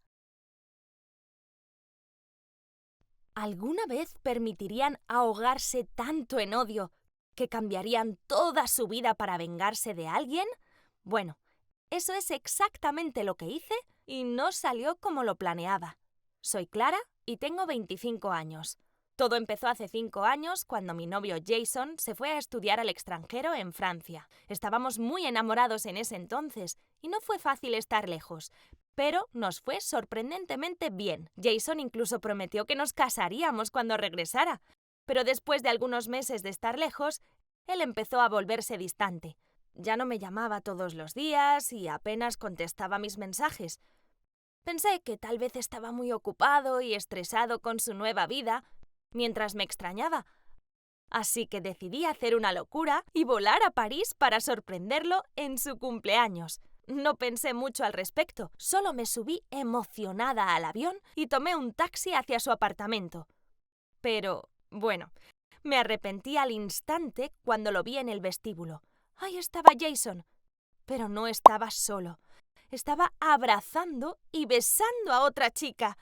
¿Alguna vez permitirían ahogarse tanto en odio que cambiarían toda su vida para vengarse de alguien? Bueno, eso es exactamente lo que hice y no salió como lo planeaba. Soy Clara y tengo 25 años. Todo empezó hace 5 años cuando mi novio Jason se fue a estudiar al extranjero en Francia. Estábamos muy enamorados en ese entonces y no fue fácil estar lejos, pero nos fue sorprendentemente bien. Jason incluso prometió que nos casaríamos cuando regresara. Pero después de algunos meses de estar lejos, él empezó a volverse distante. Ya no me llamaba todos los días y apenas contestaba mis mensajes. Pensé que tal vez estaba muy ocupado y estresado con su nueva vida, mientras me extrañaba. Así que decidí hacer una locura y volar a París para sorprenderlo en su cumpleaños. No pensé mucho al respecto, solo me subí emocionada al avión y tomé un taxi hacia su apartamento. Pero, bueno, me arrepentí al instante cuando lo vi en el vestíbulo. Ahí estaba Jason, pero no estaba solo. Estaba abrazando y besando a otra chica.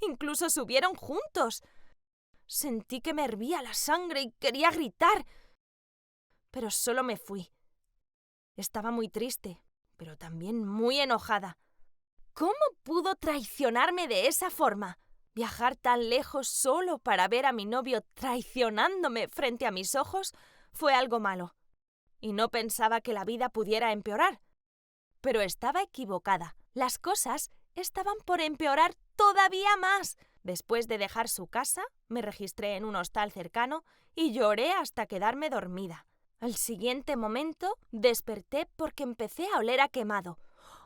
Incluso subieron juntos. Sentí que me hervía la sangre y quería gritar. Pero solo me fui. Estaba muy triste, pero también muy enojada. ¿Cómo pudo traicionarme de esa forma? Viajar tan lejos solo para ver a mi novio traicionándome frente a mis ojos fue algo malo. Y no pensaba que la vida pudiera empeorar. Pero estaba equivocada. Las cosas estaban por empeorar todavía más. Después de dejar su casa, me registré en un hostal cercano y lloré hasta quedarme dormida. Al siguiente momento desperté porque empecé a oler a quemado.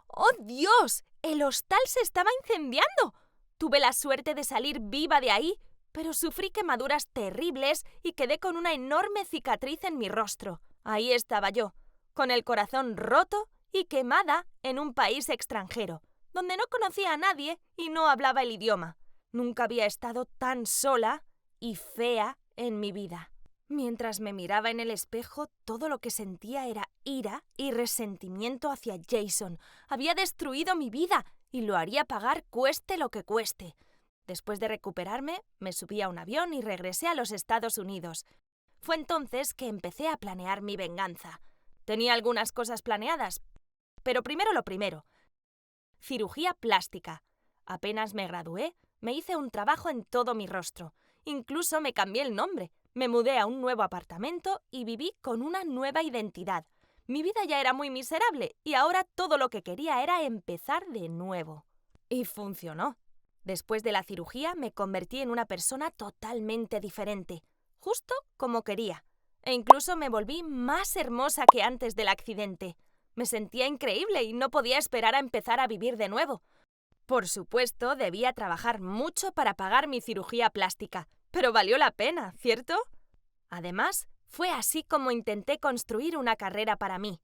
¡Oh, Dios! ¡El hostal se estaba incendiando! Tuve la suerte de salir viva de ahí, pero sufrí quemaduras terribles y quedé con una enorme cicatriz en mi rostro. Ahí estaba yo, con el corazón roto y quemada en un país extranjero, donde no conocía a nadie y no hablaba el idioma. Nunca había estado tan sola y fea en mi vida. Mientras me miraba en el espejo, todo lo que sentía era ira y resentimiento hacia Jason. Había destruido mi vida y lo haría pagar cueste lo que cueste. Después de recuperarme, me subí a un avión y regresé a los Estados Unidos. Fue entonces que empecé a planear mi venganza. Tenía algunas cosas planeadas, pero primero lo primero. Cirugía plástica. Apenas me gradué, me hice un trabajo en todo mi rostro. Incluso me cambié el nombre. Me mudé a un nuevo apartamento y viví con una nueva identidad. Mi vida ya era muy miserable y ahora todo lo que quería era empezar de nuevo. Y funcionó. Después de la cirugía me convertí en una persona totalmente diferente, justo como quería. E incluso me volví más hermosa que antes del accidente. Me sentía increíble y no podía esperar a empezar a vivir de nuevo. Por supuesto, debía trabajar mucho para pagar mi cirugía plástica, pero valió la pena, ¿cierto? Además, fue así como intenté construir una carrera para mí.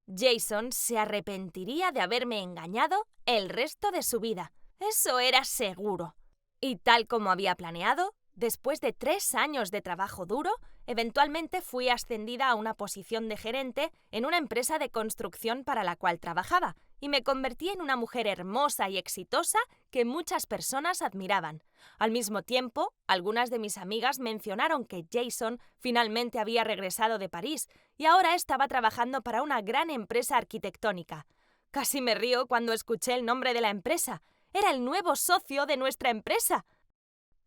Jason se arrepentiría de haberme engañado el resto de su vida. Eso era seguro. Y tal como había planeado, después de 3 años de trabajo duro, eventualmente fui ascendida a una posición de gerente en una empresa de construcción para la cual trabajaba y me convertí en una mujer hermosa y exitosa que muchas personas admiraban. Al mismo tiempo, algunas de mis amigas mencionaron que Jason finalmente había regresado de París y ahora estaba trabajando para una gran empresa arquitectónica. Casi me río cuando escuché el nombre de la empresa. Era el nuevo socio de nuestra empresa.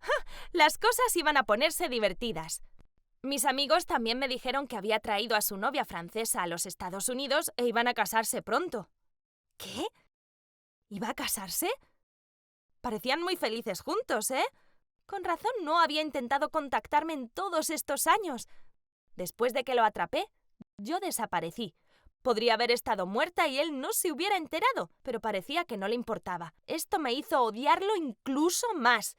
¡Ja! Las cosas iban a ponerse divertidas. Mis amigos también me dijeron que había traído a su novia francesa a los Estados Unidos e iban a casarse pronto. ¿Qué? ¿Iba a casarse? Parecían muy felices juntos, ¿eh? Con razón no había intentado contactarme en todos estos años. Después de que lo atrapé, yo desaparecí. Podría haber estado muerta y él no se hubiera enterado, pero parecía que no le importaba. Esto me hizo odiarlo incluso más.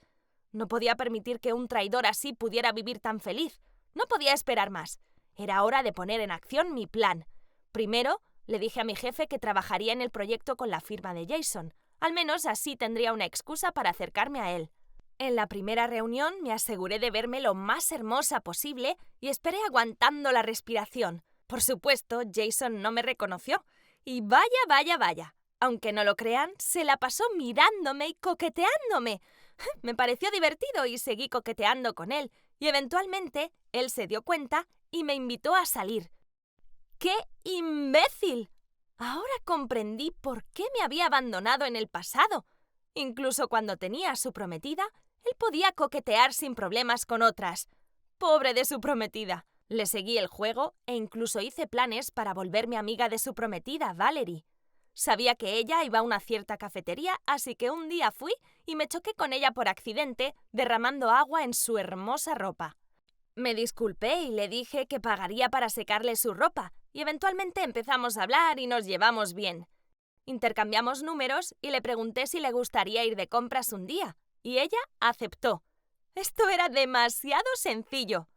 No podía permitir que un traidor así pudiera vivir tan feliz. No podía esperar más. Era hora de poner en acción mi plan. Primero, le dije a mi jefe que trabajaría en el proyecto con la firma de Jason. Al menos así tendría una excusa para acercarme a él. En la primera reunión me aseguré de verme lo más hermosa posible y esperé aguantando la respiración. Por supuesto, Jason no me reconoció. Y vaya. Aunque no lo crean, se la pasó mirándome y coqueteándome. Me pareció divertido y seguí coqueteando con él. Y eventualmente, él se dio cuenta y me invitó a salir. ¡Qué imbécil! Ahora comprendí por qué me había abandonado en el pasado. Incluso cuando tenía a su prometida, él podía coquetear sin problemas con otras. ¡Pobre de su prometida! Le seguí el juego e incluso hice planes para volverme amiga de su prometida, Valerie. Sabía que ella iba a una cierta cafetería, así que un día fui y me choqué con ella por accidente, derramando agua en su hermosa ropa. Me disculpé y le dije que pagaría para secarle su ropa, y eventualmente empezamos a hablar y nos llevamos bien. Intercambiamos números y le pregunté si le gustaría ir de compras un día, y ella aceptó. Esto era demasiado sencillo.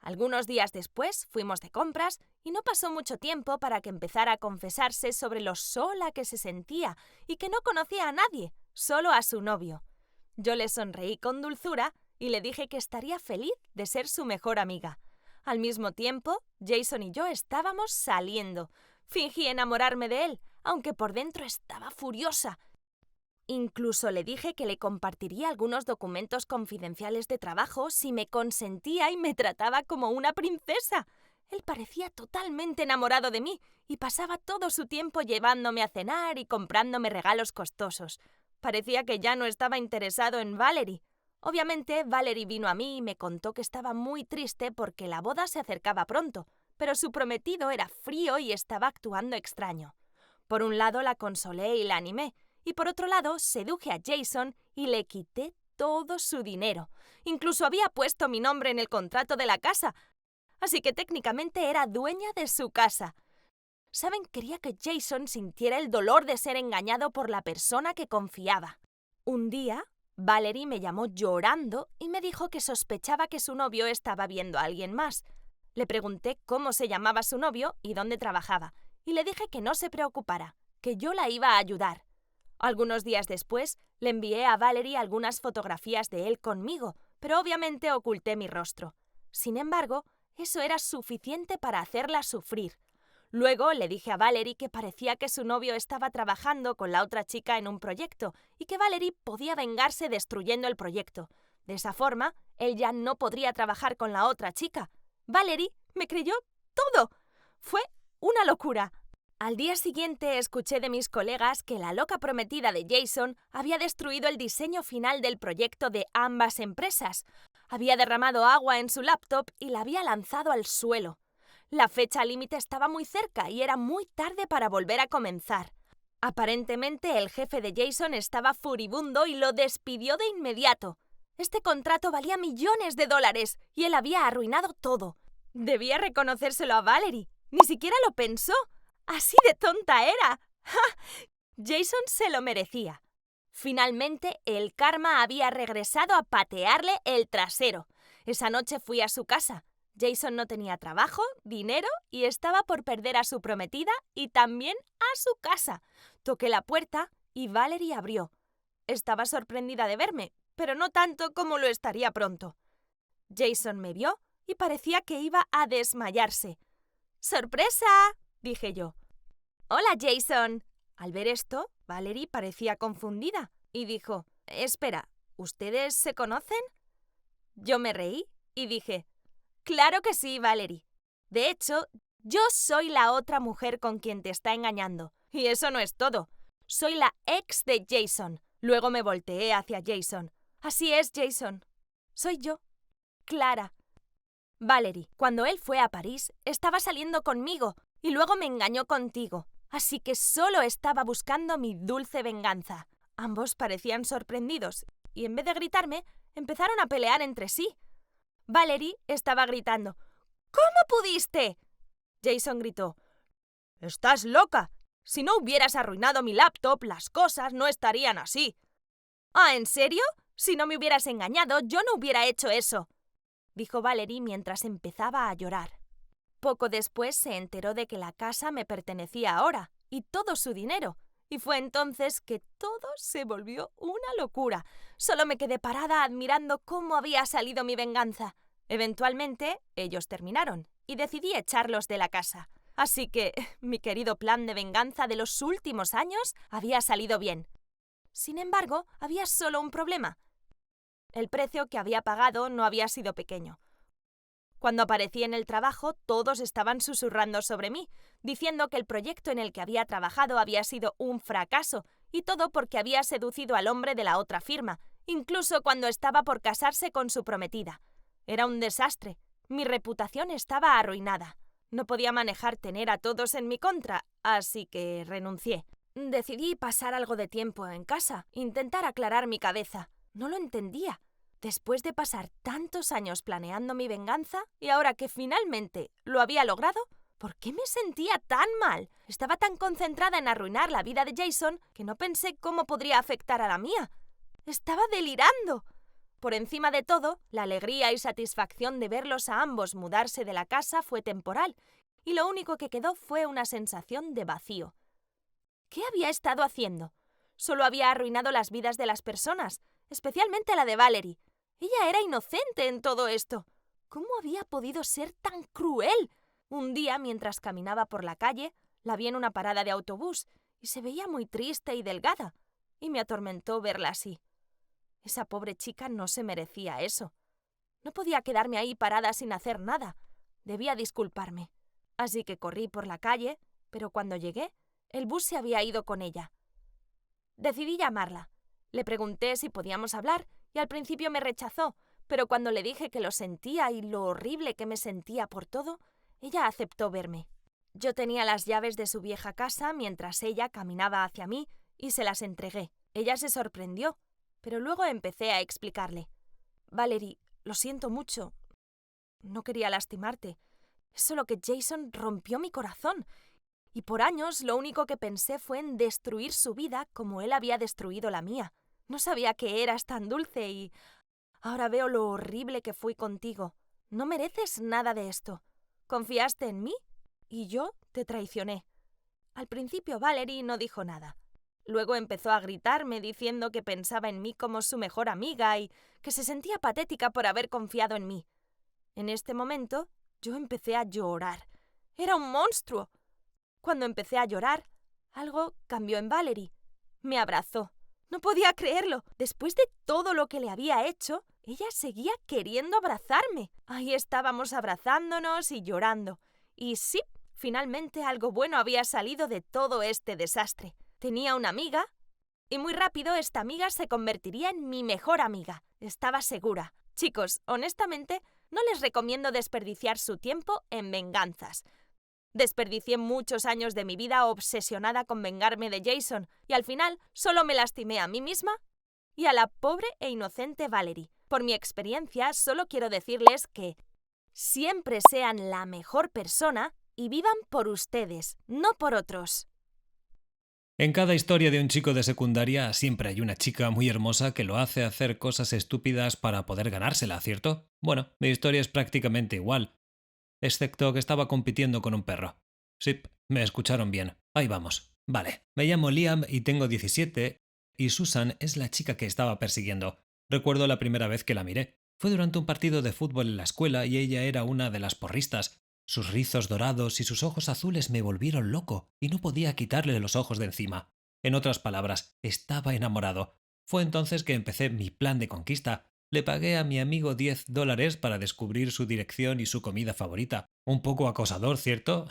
Algunos días después fuimos de compras y no pasó mucho tiempo para que empezara a confesarse sobre lo sola que se sentía y que no conocía a nadie, solo a su novio. Yo le sonreí con dulzura y le dije que estaría feliz de ser su mejor amiga. Al mismo tiempo, Jason y yo estábamos saliendo. Fingí enamorarme de él, aunque por dentro estaba furiosa. Incluso le dije que le compartiría algunos documentos confidenciales de trabajo si me consentía y me trataba como una princesa. Él parecía totalmente enamorado de mí y pasaba todo su tiempo llevándome a cenar y comprándome regalos costosos. Parecía que ya no estaba interesado en Valerie. Obviamente, Valerie vino a mí y me contó que estaba muy triste porque la boda se acercaba pronto, pero su prometido era frío y estaba actuando extraño. Por un lado la consolé y la animé, y por otro lado seduje a Jason y le quité todo su dinero. Incluso había puesto mi nombre en el contrato de la casa, así que técnicamente era dueña de su casa. ¿Saben? Quería que Jason sintiera el dolor de ser engañado por la persona que confiaba. Un día, Valerie me llamó llorando y me dijo que sospechaba que su novio estaba viendo a alguien más. Le pregunté cómo se llamaba su novio y dónde trabajaba, y le dije que no se preocupara, que yo la iba a ayudar. Algunos días después, le envié a Valerie algunas fotografías de él conmigo, pero obviamente oculté mi rostro. Sin embargo, eso era suficiente para hacerla sufrir. Luego le dije a Valerie que parecía que su novio estaba trabajando con la otra chica en un proyecto y que Valerie podía vengarse destruyendo el proyecto. De esa forma, él ya no podría trabajar con la otra chica. Valerie me creyó todo. Fue una locura. Al día siguiente escuché de mis colegas que la loca prometida de Jason había destruido el diseño final del proyecto de ambas empresas. Había derramado agua en su laptop y la había lanzado al suelo. La fecha límite estaba muy cerca y era muy tarde para volver a comenzar. Aparentemente el jefe de Jason estaba furibundo y lo despidió de inmediato. Este contrato valía millones de dólares y él había arruinado todo. Debía reconocérselo a Valerie. Ni siquiera lo pensó. ¡Así de tonta era! ¡Ja! Jason se lo merecía. Finalmente, el karma había regresado a patearle el trasero. Esa noche fui a su casa. Jason no tenía trabajo, dinero y estaba por perder a su prometida y también a su casa. Toqué la puerta y Valerie abrió. Estaba sorprendida de verme, pero no tanto como lo estaría pronto. Jason me vio y parecía que iba a desmayarse. ¡Sorpresa!, dije yo. «Hola, Jason». Al ver esto, Valerie parecía confundida y dijo: «Espera, ¿ustedes se conocen?» Yo me reí y dije: «Claro que sí, Valerie. De hecho, yo soy la otra mujer con quien te está engañando. Y eso no es todo. Soy la ex de Jason». Luego me volteé hacia Jason. «Así es, Jason. Soy yo, Clara». «Valerie, cuando él fue a París, estaba saliendo conmigo y luego me engañó contigo. Así que solo estaba buscando mi dulce venganza». Ambos parecían sorprendidos y en vez de gritarme, empezaron a pelear entre sí. Valerie estaba gritando: ¿Cómo pudiste? Jason gritó: ¡Estás loca! Si no hubieras arruinado mi laptop, las cosas no estarían así. ¿Ah, en serio? Si no me hubieras engañado, yo no hubiera hecho eso, dijo Valerie mientras empezaba a llorar. Poco después se enteró de que la casa me pertenecía ahora, y todo su dinero, y fue entonces que todo se volvió una locura. Solo me quedé parada admirando cómo había salido mi venganza. Eventualmente, ellos terminaron, y decidí echarlos de la casa. Así que mi querido plan de venganza de los últimos años había salido bien. Sin embargo, había solo un problema. El precio que había pagado no había sido pequeño. Cuando aparecí en el trabajo, todos estaban susurrando sobre mí, diciendo que el proyecto en el que había trabajado había sido un fracaso, y todo porque había seducido al hombre de la otra firma, incluso cuando estaba por casarse con su prometida. Era un desastre. Mi reputación estaba arruinada. No podía manejar tener a todos en mi contra, así que renuncié. Decidí pasar algo de tiempo en casa, intentar aclarar mi cabeza. No lo entendía. Después de pasar tantos años planeando mi venganza, y ahora que finalmente lo había logrado, ¿por qué me sentía tan mal? Estaba tan concentrada en arruinar la vida de Jason que no pensé cómo podría afectar a la mía. Estaba delirando. Por encima de todo, la alegría y satisfacción de verlos a ambos mudarse de la casa fue temporal, y lo único que quedó fue una sensación de vacío. ¿Qué había estado haciendo? Solo había arruinado las vidas de las personas, especialmente la de Valerie. Ella era inocente en todo esto. ¿Cómo había podido ser tan cruel? Un día, mientras caminaba por la calle, la vi en una parada de autobús y se veía muy triste y delgada, y me atormentó verla así. Esa pobre chica no se merecía eso. No podía quedarme ahí parada sin hacer nada. Debía disculparme. Así que corrí por la calle, pero cuando llegué, el bus se había ido con ella. Decidí llamarla. Le pregunté si podíamos hablar y al principio me rechazó, pero cuando le dije que lo sentía y lo horrible que me sentía por todo, ella aceptó verme. Yo tenía las llaves de su vieja casa mientras ella caminaba hacia mí y se las entregué. Ella se sorprendió, pero luego empecé a explicarle. Valerie, lo siento mucho. No quería lastimarte. Es solo que Jason rompió mi corazón. Y por años lo único que pensé fue en destruir su vida como él había destruido la mía. No sabía que eras tan dulce y ahora veo lo horrible que fui contigo. No mereces nada de esto. Confiaste en mí y yo te traicioné. Al principio Valerie no dijo nada. Luego empezó a gritarme diciendo que pensaba en mí como su mejor amiga y que se sentía patética por haber confiado en mí. En este momento yo empecé a llorar. Era un monstruo. Cuando empecé a llorar, algo cambió en Valerie. Me abrazó. No podía creerlo. Después de todo lo que le había hecho, ella seguía queriendo abrazarme. Ahí estábamos abrazándonos y llorando. Y sí, finalmente algo bueno había salido de todo este desastre. Tenía una amiga y muy rápido esta amiga se convertiría en mi mejor amiga. Estaba segura. Chicos, honestamente, no les recomiendo desperdiciar su tiempo en venganzas. Desperdicié muchos años de mi vida obsesionada con vengarme de Jason y al final solo me lastimé a mí misma y a la pobre e inocente Valerie. Por mi experiencia, solo quiero decirles que siempre sean la mejor persona y vivan por ustedes, no por otros. En cada historia de un chico de secundaria siempre hay una chica muy hermosa que lo hace hacer cosas estúpidas para poder ganársela, ¿cierto? Bueno, mi historia es prácticamente igual, excepto que estaba compitiendo con un perro. Sí, me escucharon bien. Ahí vamos. Vale, me llamo Liam y tengo 17 y Susan es la chica que estaba persiguiendo. Recuerdo la primera vez que la miré. Fue durante un partido de fútbol en la escuela y ella era una de las porristas. Sus rizos dorados y sus ojos azules me volvieron loco y no podía quitarle los ojos de encima. En otras palabras, estaba enamorado. Fue entonces que empecé mi plan de conquista. Le pagué a mi amigo $10 para descubrir su dirección y su comida favorita. Un poco acosador, ¿cierto?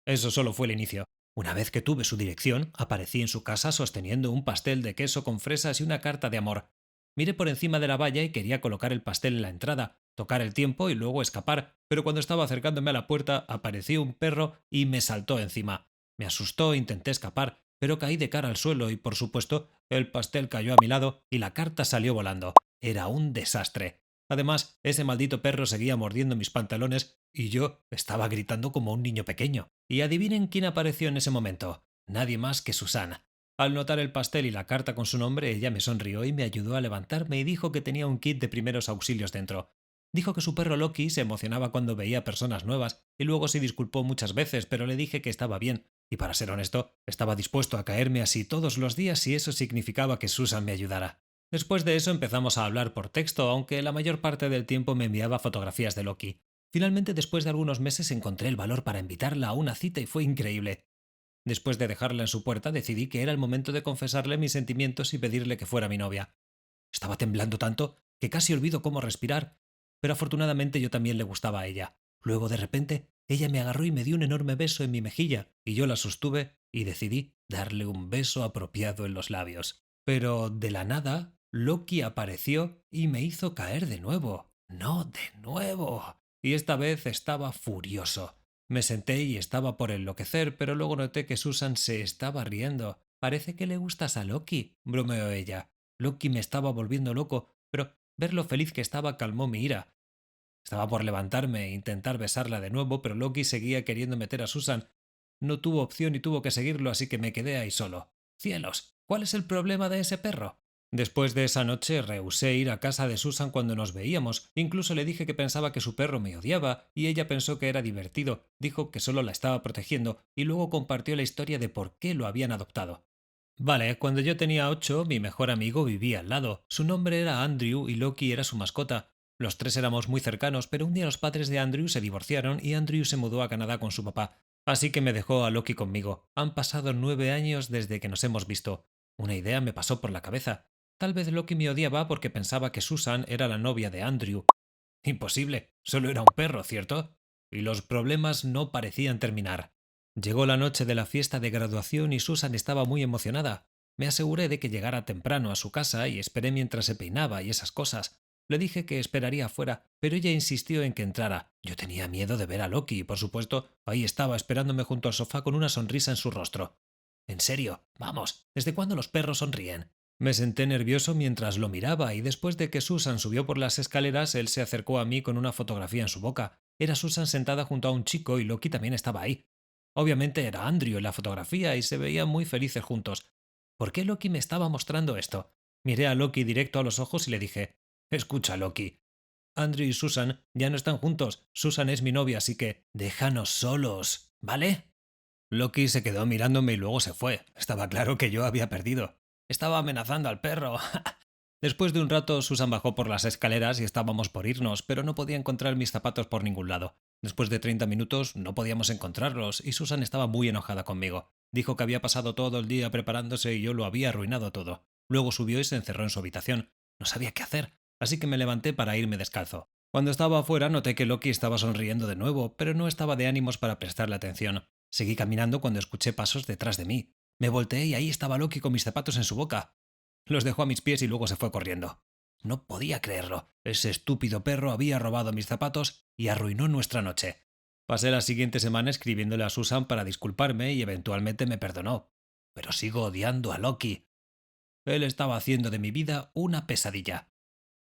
Eso solo fue el inicio. Una vez que tuve su dirección, aparecí en su casa sosteniendo un pastel de queso con fresas y una carta de amor. Miré por encima de la valla y quería colocar el pastel en la entrada, tocar el tiempo y luego escapar, pero cuando estaba acercándome a la puerta apareció un perro y me saltó encima. Me asustó e intenté escapar, pero caí de cara al suelo y, por supuesto, el pastel cayó a mi lado y la carta salió volando. Era un desastre. Además, ese maldito perro seguía mordiendo mis pantalones y yo estaba gritando como un niño pequeño. Y adivinen quién apareció en ese momento. Nadie más que Susana. Al notar el pastel y la carta con su nombre, ella me sonrió y me ayudó a levantarme y dijo que tenía un kit de primeros auxilios dentro. Dijo que su perro Loki se emocionaba cuando veía personas nuevas y luego se disculpó muchas veces, pero le dije que estaba bien. Y para ser honesto, estaba dispuesto a caerme así todos los días si eso significaba que Susan me ayudara. Después de eso empezamos a hablar por texto, aunque la mayor parte del tiempo me enviaba fotografías de Loki. Finalmente, después de algunos meses, encontré el valor para invitarla a una cita y fue increíble. Después de dejarla en su puerta, decidí que era el momento de confesarle mis sentimientos y pedirle que fuera mi novia. Estaba temblando tanto que casi olvido cómo respirar, pero afortunadamente yo también le gustaba a ella. Luego, de repente, ella me agarró y me dio un enorme beso en mi mejilla, y yo la sostuve y decidí darle un beso apropiado en los labios. Pero de la nada, Loki apareció y me hizo caer de nuevo. No, de nuevo. Y esta vez estaba furioso. Me senté y estaba por enloquecer, pero luego noté que Susan se estaba riendo. Parece que le gustas a Loki, bromeó ella. Loki me estaba volviendo loco, pero ver lo feliz que estaba calmó mi ira. Estaba por levantarme e intentar besarla de nuevo, pero Loki seguía queriendo meter a Susan. No tuvo opción y tuvo que seguirlo, así que me quedé ahí solo. ¡Cielos! ¿Cuál es el problema de ese perro? Después de esa noche rehusé ir a casa de Susan cuando nos veíamos. Incluso le dije que pensaba que su perro me odiaba y ella pensó que era divertido. Dijo que solo la estaba protegiendo y luego compartió la historia de por qué lo habían adoptado. Vale, cuando yo tenía 8, mi mejor amigo vivía al lado. Su nombre era Andrew y Loki era su mascota. Los tres éramos muy cercanos, pero un día los padres de Andrew se divorciaron y Andrew se mudó a Canadá con su papá. Así que me dejó a Loki conmigo. Han pasado 9 años desde que nos hemos visto. Una idea me pasó por la cabeza. Tal vez Loki me odiaba porque pensaba que Susan era la novia de Andrew. Imposible, solo era un perro, ¿cierto? Y los problemas no parecían terminar. Llegó la noche de la fiesta de graduación y Susan estaba muy emocionada. Me aseguré de que llegara temprano a su casa y esperé mientras se peinaba y esas cosas. Le dije que esperaría afuera, pero ella insistió en que entrara. Yo tenía miedo de ver a Loki y, por supuesto, ahí estaba esperándome junto al sofá con una sonrisa en su rostro. En serio, vamos, ¿desde cuándo los perros sonríen? Me senté nervioso mientras lo miraba y después de que Susan subió por las escaleras, él se acercó a mí con una fotografía en su boca. Era Susan sentada junto a un chico y Loki también estaba ahí. Obviamente era Andrew en la fotografía y se veían muy felices juntos. ¿Por qué Loki me estaba mostrando esto? Miré a Loki directo a los ojos y le dije: «Escucha, Loki. Andrew y Susan ya no están juntos. Susan es mi novia, así que déjanos solos, ¿vale?» Loki se quedó mirándome y luego se fue. Estaba claro que yo había perdido. Estaba amenazando al perro. Después de un rato, Susan bajó por las escaleras y estábamos por irnos, pero no podía encontrar mis zapatos por ningún lado. Después de 30 minutos no podíamos encontrarlos y Susan estaba muy enojada conmigo. Dijo que había pasado todo el día preparándose y yo lo había arruinado todo. Luego subió y se encerró en su habitación. No sabía qué hacer, así que me levanté para irme descalzo. Cuando estaba afuera noté que Loki estaba sonriendo de nuevo, pero no estaba de ánimos para prestarle atención. Seguí caminando cuando escuché pasos detrás de mí. Me volteé y ahí estaba Loki con mis zapatos en su boca. Los dejó a mis pies y luego se fue corriendo. No podía creerlo. Ese estúpido perro había robado mis zapatos y arruinó nuestra noche. Pasé la siguiente semana escribiéndole a Susan para disculparme y eventualmente me perdonó. Pero sigo odiando a Loki. Él estaba haciendo de mi vida una pesadilla.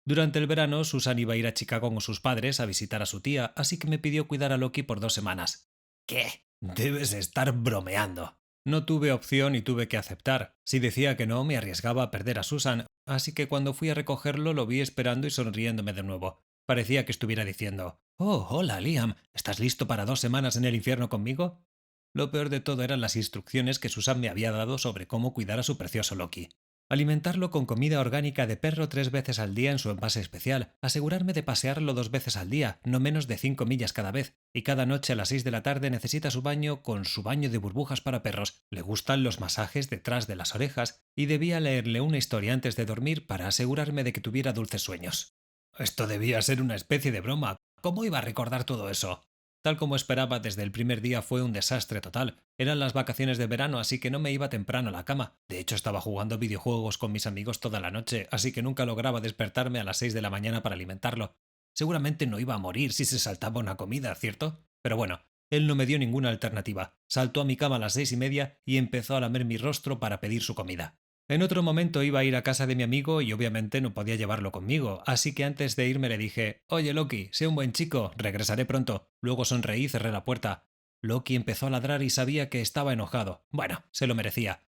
Durante el verano, Susan iba a ir a Chicago con sus padres a visitar a su tía, así que me pidió cuidar a Loki por 2 semanas. ¿Qué? Debes estar bromeando. No tuve opción y tuve que aceptar. Si decía que no, me arriesgaba a perder a Susan, así que cuando fui a recogerlo lo vi esperando y sonriéndome de nuevo. Parecía que estuviera diciendo: «Oh, hola, Liam, ¿estás listo para 2 semanas en el infierno conmigo?» Lo peor de todo eran las instrucciones que Susan me había dado sobre cómo cuidar a su precioso Loki. Alimentarlo con comida orgánica de perro 3 veces al día en su envase especial, asegurarme de pasearlo 2 veces al día, no menos de 5 millas cada vez, y cada noche a las 6 de la tarde necesita su baño con su baño de burbujas para perros. Le gustan los masajes detrás de las orejas y debía leerle una historia antes de dormir para asegurarme de que tuviera dulces sueños. Esto debía ser una especie de broma. ¿Cómo iba a recordar todo eso? Tal como esperaba, desde el primer día fue un desastre total. Eran las vacaciones de verano, así que no me iba temprano a la cama. De hecho, estaba jugando videojuegos con mis amigos toda la noche, así que nunca lograba despertarme a las 6 de la mañana para alimentarlo. Seguramente no iba a morir si se saltaba una comida, ¿cierto? Pero bueno, él no me dio ninguna alternativa. Saltó a mi cama a las 6:30 y empezó a lamer mi rostro para pedir su comida. En otro momento iba a ir a casa de mi amigo y obviamente no podía llevarlo conmigo, así que antes de irme le dije: «Oye, Loki, sé un buen chico, regresaré pronto». Luego sonreí y cerré la puerta. Loki empezó a ladrar y sabía que estaba enojado. Bueno, se lo merecía.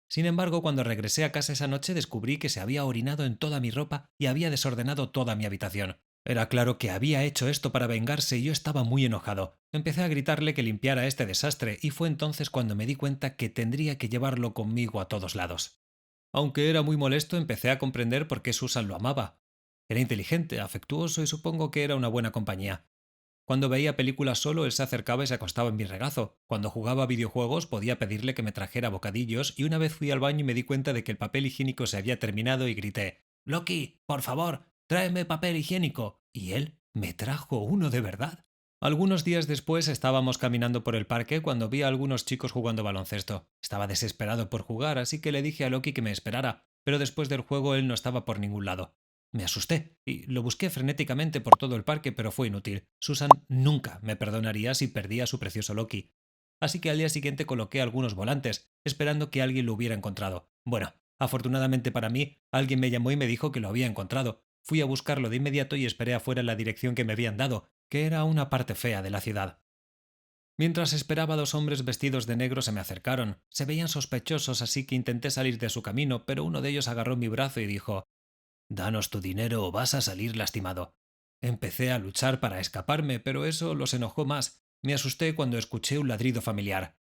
Sin embargo, cuando regresé a casa esa noche descubrí que se había orinado en toda mi ropa y había desordenado toda mi habitación. Era claro que había hecho esto para vengarse y yo estaba muy enojado. Empecé a gritarle que limpiara este desastre y fue entonces cuando me di cuenta que tendría que llevarlo conmigo a todos lados. Aunque era muy molesto, empecé a comprender por qué Susan lo amaba. Era inteligente, afectuoso y supongo que era una buena compañía. Cuando veía películas solo, él se acercaba y se acostaba en mi regazo. Cuando jugaba a videojuegos, podía pedirle que me trajera bocadillos y una vez fui al baño y me di cuenta de que el papel higiénico se había terminado y grité: «Loki, por favor, tráeme papel higiénico». Y él me trajo uno de verdad. Algunos días después estábamos caminando por el parque cuando vi a algunos chicos jugando baloncesto. Estaba desesperado por jugar, así que le dije a Loki que me esperara, pero después del juego él no estaba por ningún lado. Me asusté y lo busqué frenéticamente por todo el parque, pero fue inútil. Susan nunca me perdonaría si perdía a su precioso Loki. Así que al día siguiente coloqué algunos volantes, esperando que alguien lo hubiera encontrado. Bueno, afortunadamente para mí, alguien me llamó y me dijo que lo había encontrado. Fui a buscarlo de inmediato y esperé afuera en la dirección que me habían dado, que era una parte fea de la ciudad. Mientras esperaba, dos hombres vestidos de negro se me acercaron. Se veían sospechosos, así que intenté salir de su camino, pero uno de ellos agarró mi brazo y dijo: «Danos tu dinero o vas a salir lastimado». Empecé a luchar para escaparme, pero eso los enojó más. Me asusté cuando escuché un ladrido familiar.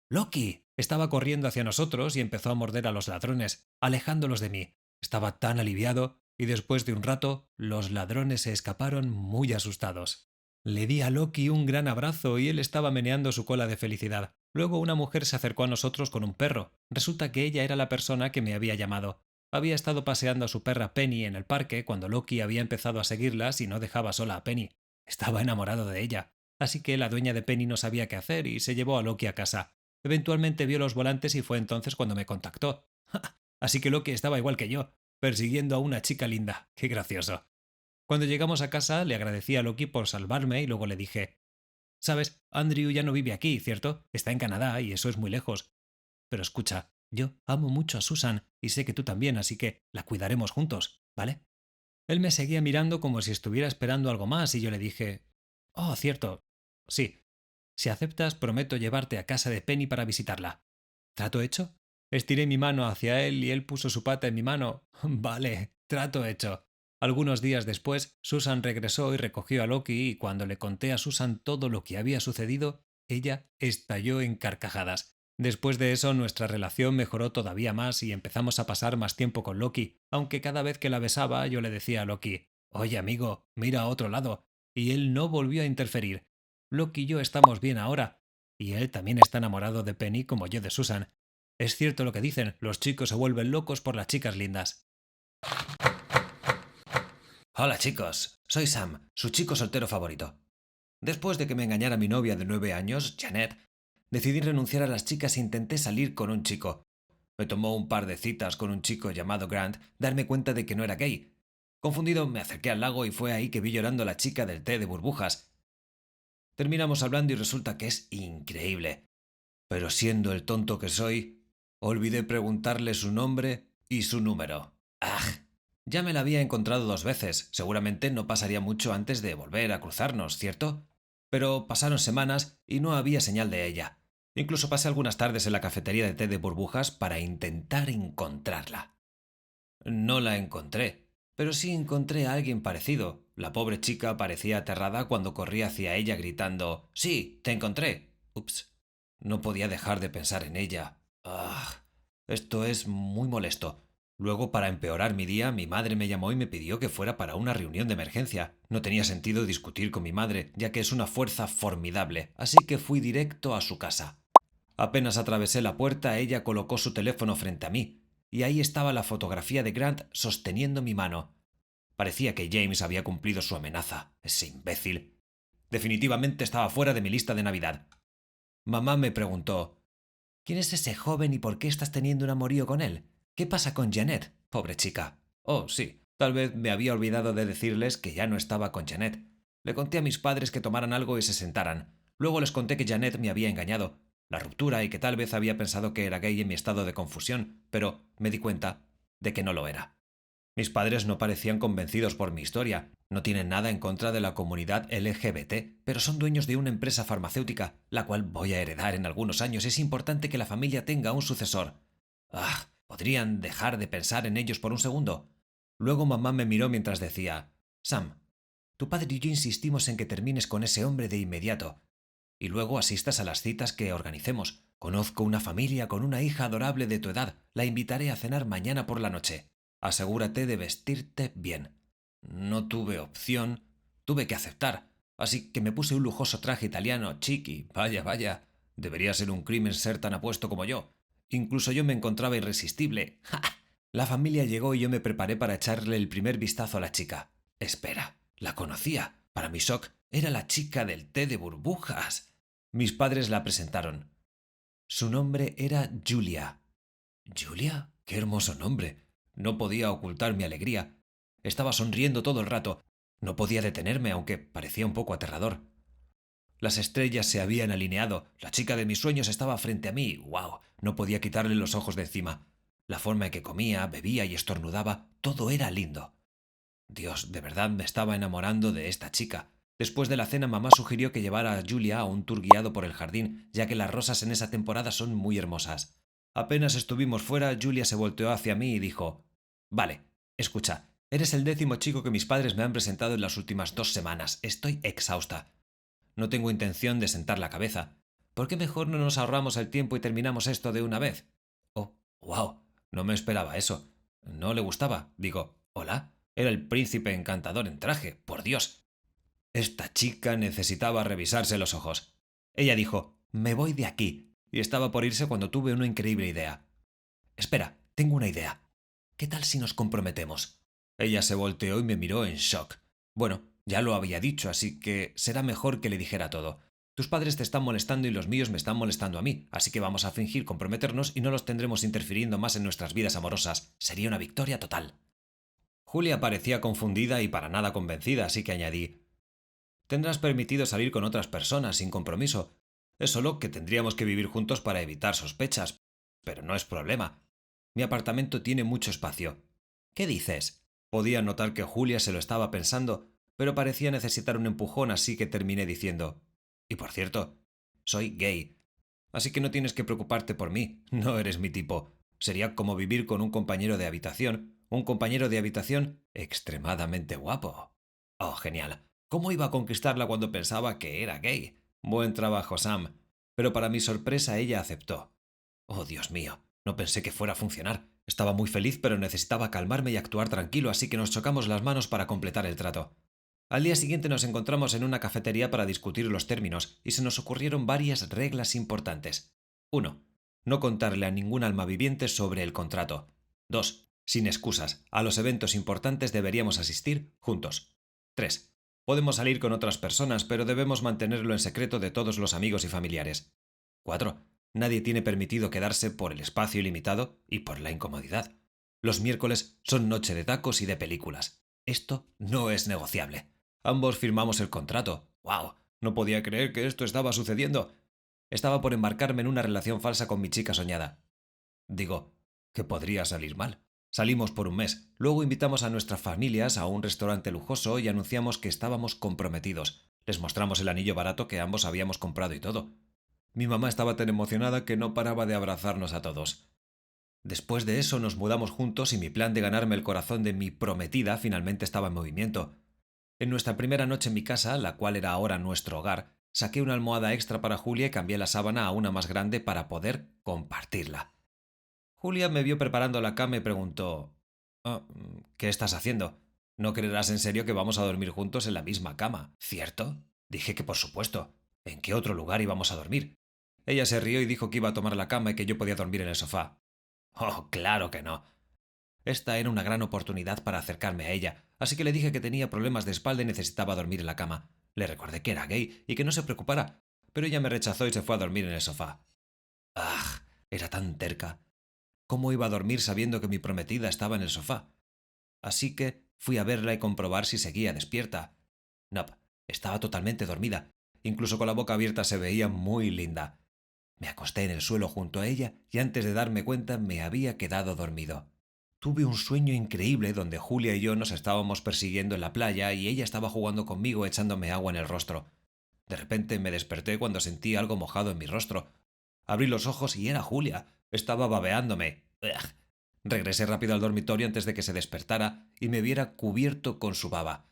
«¡Loki!». Estaba corriendo hacia nosotros y empezó a morder a los ladrones, alejándolos de mí. Estaba tan aliviado, y después de un rato, los ladrones se escaparon muy asustados. Le di a Loki un gran abrazo y él estaba meneando su cola de felicidad. Luego una mujer se acercó a nosotros con un perro. Resulta que ella era la persona que me había llamado. Había estado paseando a su perra Penny en el parque cuando Loki había empezado a seguirlas y no dejaba sola a Penny. Estaba enamorado de ella. Así que la dueña de Penny no sabía qué hacer y se llevó a Loki a casa. Eventualmente vio los volantes y fue entonces cuando me contactó. Así que Loki estaba igual que yo, persiguiendo a una chica linda. ¡Qué gracioso! Cuando llegamos a casa le agradecí a Loki por salvarme y luego le dije: «Sabes, Andrew ya no vive aquí, ¿cierto? Está en Canadá y eso es muy lejos. Pero escucha, yo amo mucho a Susan y sé que tú también, así que la cuidaremos juntos, ¿vale?». Él me seguía mirando como si estuviera esperando algo más y yo le dije: «Oh, cierto. Sí. Si aceptas, prometo llevarte a casa de Penny para visitarla». ¿Trato hecho? Estiré mi mano hacia él y él puso su pata en mi mano. Vale, trato hecho. Algunos días después, Susan regresó y recogió a Loki y cuando le conté a Susan todo lo que había sucedido, ella estalló en carcajadas. Después de eso, nuestra relación mejoró todavía más y empezamos a pasar más tiempo con Loki, aunque cada vez que la besaba yo le decía a Loki: «Oye, amigo, mira a otro lado». Y él no volvió a interferir. Loki y yo estamos bien ahora, y él también está enamorado de Penny como yo de Susan. Es cierto lo que dicen, los chicos se vuelven locos por las chicas lindas. Hola chicos, soy Sam, su chico soltero favorito. Después de que me engañara mi novia de 9 años, Janet, decidí renunciar a las chicas e intenté salir con un chico. Me tomó un par de citas con un chico llamado Grant darme cuenta de que no era gay. Confundido, me acerqué al lago y fue ahí que vi llorando a la chica del té de burbujas. Terminamos hablando y resulta que es increíble. Pero siendo el tonto que soy, olvidé preguntarle su nombre y su número. ¡Ah! Ya me la había encontrado 2 veces. Seguramente no pasaría mucho antes de volver a cruzarnos, ¿cierto? Pero pasaron semanas y no había señal de ella. Incluso pasé algunas tardes en la cafetería de té de burbujas para intentar encontrarla. No la encontré, pero sí encontré a alguien parecido. La pobre chica parecía aterrada cuando corrí hacia ella gritando: «¡Sí, te encontré!». Ups. No podía dejar de pensar en ella. Ah, esto es muy molesto. Luego, para empeorar mi día, mi madre me llamó y me pidió que fuera para una reunión de emergencia. No tenía sentido discutir con mi madre, ya que es una fuerza formidable, así que fui directo a su casa. Apenas atravesé la puerta, ella colocó su teléfono frente a mí, y ahí estaba la fotografía de Grant sosteniendo mi mano. Parecía que James había cumplido su amenaza, ese imbécil. Definitivamente estaba fuera de mi lista de Navidad. Mamá me preguntó: «¿Quién es ese joven y por qué estás teniendo un amorío con él? ¿Qué pasa con Janet? Pobre chica». Oh, sí, tal vez me había olvidado de decirles que ya no estaba con Janet. Le conté a mis padres que tomaran algo y se sentaran. Luego les conté que Janet me había engañado. la ruptura y que tal vez había pensado que era gay en mi estado de confusión, pero me di cuenta de que no lo era. Mis padres no parecían convencidos por mi historia, no tienen nada en contra de la comunidad LGBT, pero son dueños de una empresa farmacéutica, la cual voy a heredar en algunos años. Es importante que la familia tenga un sucesor. ¿Podrían dejar de pensar en ellos por un segundo? Luego mamá me miró mientras decía: Sam, tu padre y yo insistimos en que termines con ese hombre de inmediato, y luego asistas a las citas que organicemos. Conozco una familia con una hija adorable de tu edad. La invitaré a cenar mañana por la noche. Asegúrate de vestirte bien. No tuve opción. Tuve que aceptar. Así que me puse un lujoso traje italiano chic y vaya, vaya. Debería ser un crimen ser tan apuesto como yo. Incluso yo me encontraba irresistible. ¡Ja! La familia llegó y yo me preparé para echarle el primer vistazo a la chica. Espera, la conocía. Para mi shock, era la chica del té de burbujas. Mis padres la presentaron. Su nombre era Julia. ¿Julia? ¡Qué hermoso nombre! No podía ocultar mi alegría. Estaba sonriendo todo el rato. No podía detenerme, aunque parecía un poco aterrador. Las estrellas se habían alineado. La chica de mis sueños estaba frente a mí. ¡Wow! No podía quitarle los ojos de encima. La forma en que comía, bebía y estornudaba, todo era lindo. Dios, de verdad me estaba enamorando de esta chica. Después de la cena, mamá sugirió que llevara a Julia a un tour guiado por el jardín, ya que las rosas en esa temporada son muy hermosas. Apenas estuvimos fuera, Julia se volteó hacia mí y dijo: Vale, escucha, eres el 10º chico que mis padres me han presentado en las últimas 2 semanas. Estoy exhausta. No tengo intención de sentar la cabeza. ¿Por qué mejor no nos ahorramos el tiempo y terminamos esto de una vez? Oh, wow, no me esperaba eso. No le gustaba. Digo, ¿hola? Era el príncipe encantador en traje, por Dios. Esta chica necesitaba revisarse los ojos. Ella dijo: Me voy de aquí, y estaba por irse cuando tuve una increíble idea. Espera, tengo una idea. ¿Qué tal si nos comprometemos? Ella se volteó y me miró en shock. Bueno, ya lo había dicho, así que será mejor que le dijera todo. Tus padres te están molestando y los míos me están molestando a mí, así que vamos a fingir comprometernos y no los tendremos interfiriendo más en nuestras vidas amorosas. Sería una victoria total. Julia parecía confundida y para nada convencida, así que añadí: Tendrás permitido salir con otras personas sin compromiso. Es solo que tendríamos que vivir juntos para evitar sospechas. Pero no es problema. Mi apartamento tiene mucho espacio. ¿Qué dices? Podía notar que Julia se lo estaba pensando, pero parecía necesitar un empujón, así que terminé diciendo: Y por cierto, soy gay. Así que no tienes que preocuparte por mí. No eres mi tipo. Sería como vivir con un compañero de habitación extremadamente guapo. Oh, genial. ¿Cómo iba a conquistarla cuando pensaba que era gay? Buen trabajo, Sam. Pero para mi sorpresa ella aceptó. Oh, Dios mío, no pensé que fuera a funcionar. Estaba muy feliz, pero necesitaba calmarme y actuar tranquilo, así que nos chocamos las manos para completar el trato. Al día siguiente nos encontramos en una cafetería para discutir los términos, y se nos ocurrieron varias reglas importantes. 1. No contarle a ningún alma viviente sobre el contrato. 2. Sin excusas. A los eventos importantes deberíamos asistir juntos. 3. Podemos salir con otras personas, pero debemos mantenerlo en secreto de todos los amigos y familiares. 4. Nadie tiene permitido quedarse por el espacio ilimitado y por la incomodidad. Los miércoles son noche de tacos y de películas. Esto no es negociable. Ambos firmamos el contrato. ¡Wow! No podía creer que esto estaba sucediendo. Estaba por embarcarme en una relación falsa con mi chica soñada. Digo, ¿qué podría salir mal? Salimos por un mes. Luego invitamos a nuestras familias a un restaurante lujoso y anunciamos que estábamos comprometidos. Les mostramos el anillo barato que ambos habíamos comprado y todo. Mi mamá estaba tan emocionada que no paraba de abrazarnos a todos. Después de eso nos mudamos juntos y mi plan de ganarme el corazón de mi prometida finalmente estaba en movimiento. En nuestra primera noche en mi casa, la cual era ahora nuestro hogar, saqué una almohada extra para Julia y cambié la sábana a una más grande para poder compartirla. Julia me vio preparando la cama y preguntó: "Oh, ¿qué estás haciendo? No creerás en serio que vamos a dormir juntos en la misma cama, ¿cierto?". Dije que por supuesto. ¿En qué otro lugar íbamos a dormir? Ella se rió y dijo que iba a tomar la cama y que yo podía dormir en el sofá. Oh, claro que no. Esta era una gran oportunidad para acercarme a ella, así que le dije que tenía problemas de espalda y necesitaba dormir en la cama. Le recordé que era gay y que no se preocupara, pero ella me rechazó y se fue a dormir en el sofá. ¡Ah! Era tan terca. ¿Cómo iba a dormir sabiendo que mi prometida estaba en el sofá? Así que fui a verla y comprobar si seguía despierta. No, estaba totalmente dormida. Incluso con la boca abierta se veía muy linda. Me acosté en el suelo junto a ella y antes de darme cuenta me había quedado dormido. Tuve un sueño increíble donde Julia y yo nos estábamos persiguiendo en la playa y ella estaba jugando conmigo echándome agua en el rostro. De repente me desperté cuando sentí algo mojado en mi rostro. Abrí los ojos y era Julia. Estaba babeándome. ¡Ugh! Regresé rápido al dormitorio antes de que se despertara y me viera cubierto con su baba.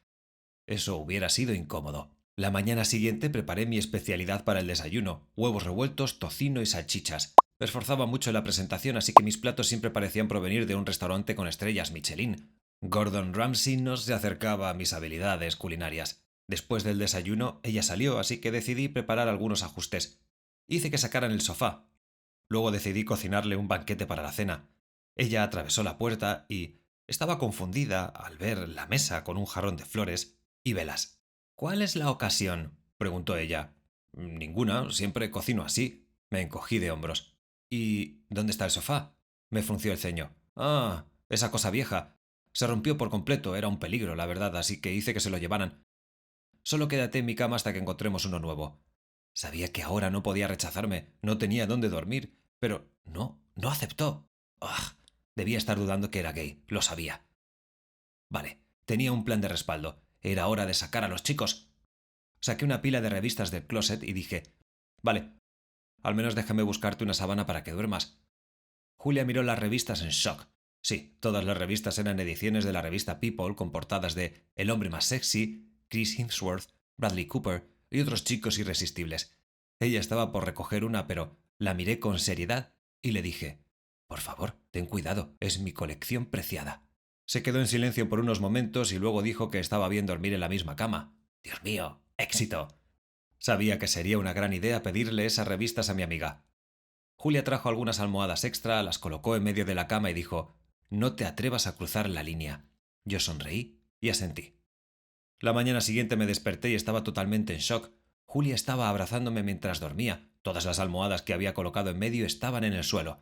Eso hubiera sido incómodo. La mañana siguiente preparé mi especialidad para el desayuno: huevos revueltos, tocino y salchichas. Me esforzaba mucho en la presentación, así que mis platos siempre parecían provenir de un restaurante con estrellas Michelin. Gordon Ramsay no se acercaba a mis habilidades culinarias. Después del desayuno, ella salió, así que decidí preparar algunos ajustes. Hice que sacaran el sofá. Luego decidí cocinarle un banquete para la cena. Ella atravesó la puerta y estaba confundida al ver la mesa con un jarrón de flores y velas. ¿Cuál es la ocasión?, preguntó ella. Ninguna, siempre cocino así. Me encogí de hombros. ¿Y dónde está el sofá?, me frunció el ceño. Ah, esa cosa vieja. Se rompió por completo, era un peligro, la verdad, así que hice que se lo llevaran. Solo quédate en mi cama hasta que encontremos uno nuevo. Sabía que ahora no podía rechazarme, no tenía dónde dormir, pero no aceptó. ¡Ugh! Debía estar dudando que era gay, lo sabía. Vale, tenía un plan de respaldo. Era hora de sacar a los chicos. Saqué una pila de revistas del closet y dije: vale, al menos déjame buscarte una sábana para que duermas. Julia miró las revistas en shock. Sí, todas las revistas eran ediciones de la revista People con portadas de El hombre más sexy, Chris Hemsworth, Bradley Cooper y otros chicos irresistibles. Ella estaba por recoger una, pero la miré con seriedad y le dije: por favor, ten cuidado, es mi colección preciada. Se quedó en silencio por unos momentos y luego dijo que estaba bien dormir en la misma cama. Dios mío, éxito. Sabía que sería una gran idea pedirle esas revistas a mi amiga. Julia trajo algunas almohadas extra, las colocó en medio de la cama y dijo: no te atrevas a cruzar la línea. Yo sonreí y asentí. La mañana siguiente me desperté y estaba totalmente en shock. Julia estaba abrazándome mientras dormía. Todas las almohadas que había colocado en medio estaban en el suelo.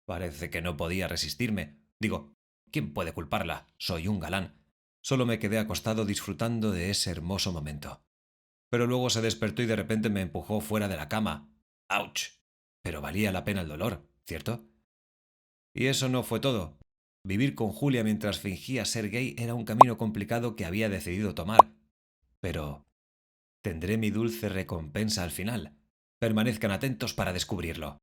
Parece que no podía resistirme. Digo, ¿quién puede culparla? Soy un galán. Solo me quedé acostado disfrutando de ese hermoso momento. Pero luego se despertó y de repente me empujó fuera de la cama. ¡Auch! Pero valía la pena el dolor, ¿cierto? Y eso no fue todo. Vivir con Julia mientras fingía ser gay era un camino complicado que había decidido tomar. Pero tendré mi dulce recompensa al final. Permanezcan atentos para descubrirlo.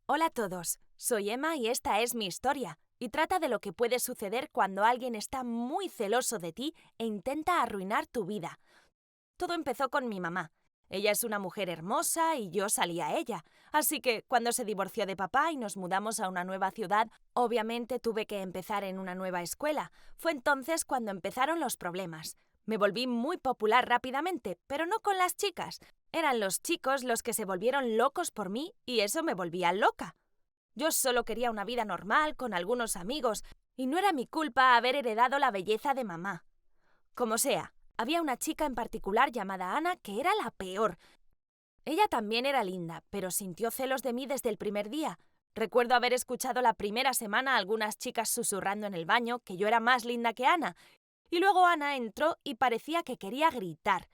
Hola a todos, soy Emma y esta es mi historia, y trata de lo que puede suceder cuando alguien está muy celoso de ti e intenta arruinar tu vida. Todo empezó con mi mamá. Ella es una mujer hermosa y yo salí a ella, así que cuando se divorció de papá y nos mudamos a una nueva ciudad, obviamente tuve que empezar en una nueva escuela. Fue entonces cuando empezaron los problemas. Me volví muy popular rápidamente, pero no con las chicas. Eran los chicos los que se volvieron locos por mí y eso me volvía loca. Yo solo quería una vida normal con algunos amigos y no era mi culpa haber heredado la belleza de mamá. Como sea, había una chica en particular llamada Ana que era la peor. Ella también era linda, pero sintió celos de mí desde el primer día. Recuerdo haber escuchado la primera semana a algunas chicas susurrando en el baño que yo era más linda que Ana. Y luego Ana entró y parecía que quería gritar.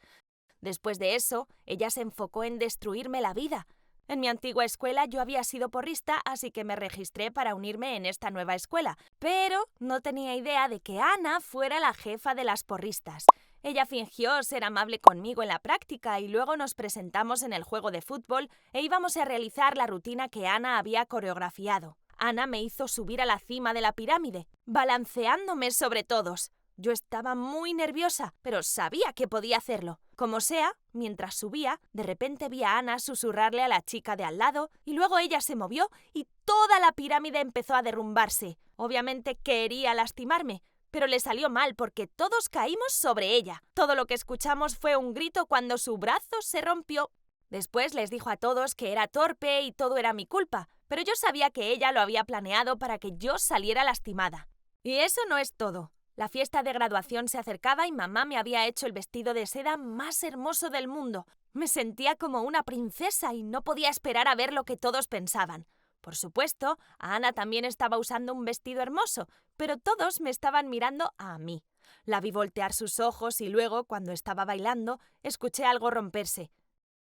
Después de eso, ella se enfocó en destruirme la vida. En mi antigua escuela yo había sido porrista, así que me registré para unirme en esta nueva escuela. Pero no tenía idea de que Ana fuera la jefa de las porristas. Ella fingió ser amable conmigo en la práctica y luego nos presentamos en el juego de fútbol e íbamos a realizar la rutina que Ana había coreografiado. Ana me hizo subir a la cima de la pirámide, balanceándome sobre todos. Yo estaba muy nerviosa, pero sabía que podía hacerlo. Como sea, mientras subía, de repente vi a Ana susurrarle a la chica de al lado y luego ella se movió y toda la pirámide empezó a derrumbarse. Obviamente quería lastimarme, pero le salió mal porque todos caímos sobre ella. Todo lo que escuchamos fue un grito cuando su brazo se rompió. Después les dijo a todos que era torpe y todo era mi culpa, pero yo sabía que ella lo había planeado para que yo saliera lastimada. Y eso no es todo. La fiesta de graduación se acercaba y mamá me había hecho el vestido de seda más hermoso del mundo. Me sentía como una princesa y no podía esperar a ver lo que todos pensaban. Por supuesto, Ana también estaba usando un vestido hermoso, pero todos me estaban mirando a mí. La vi voltear sus ojos y luego, cuando estaba bailando, escuché algo romperse.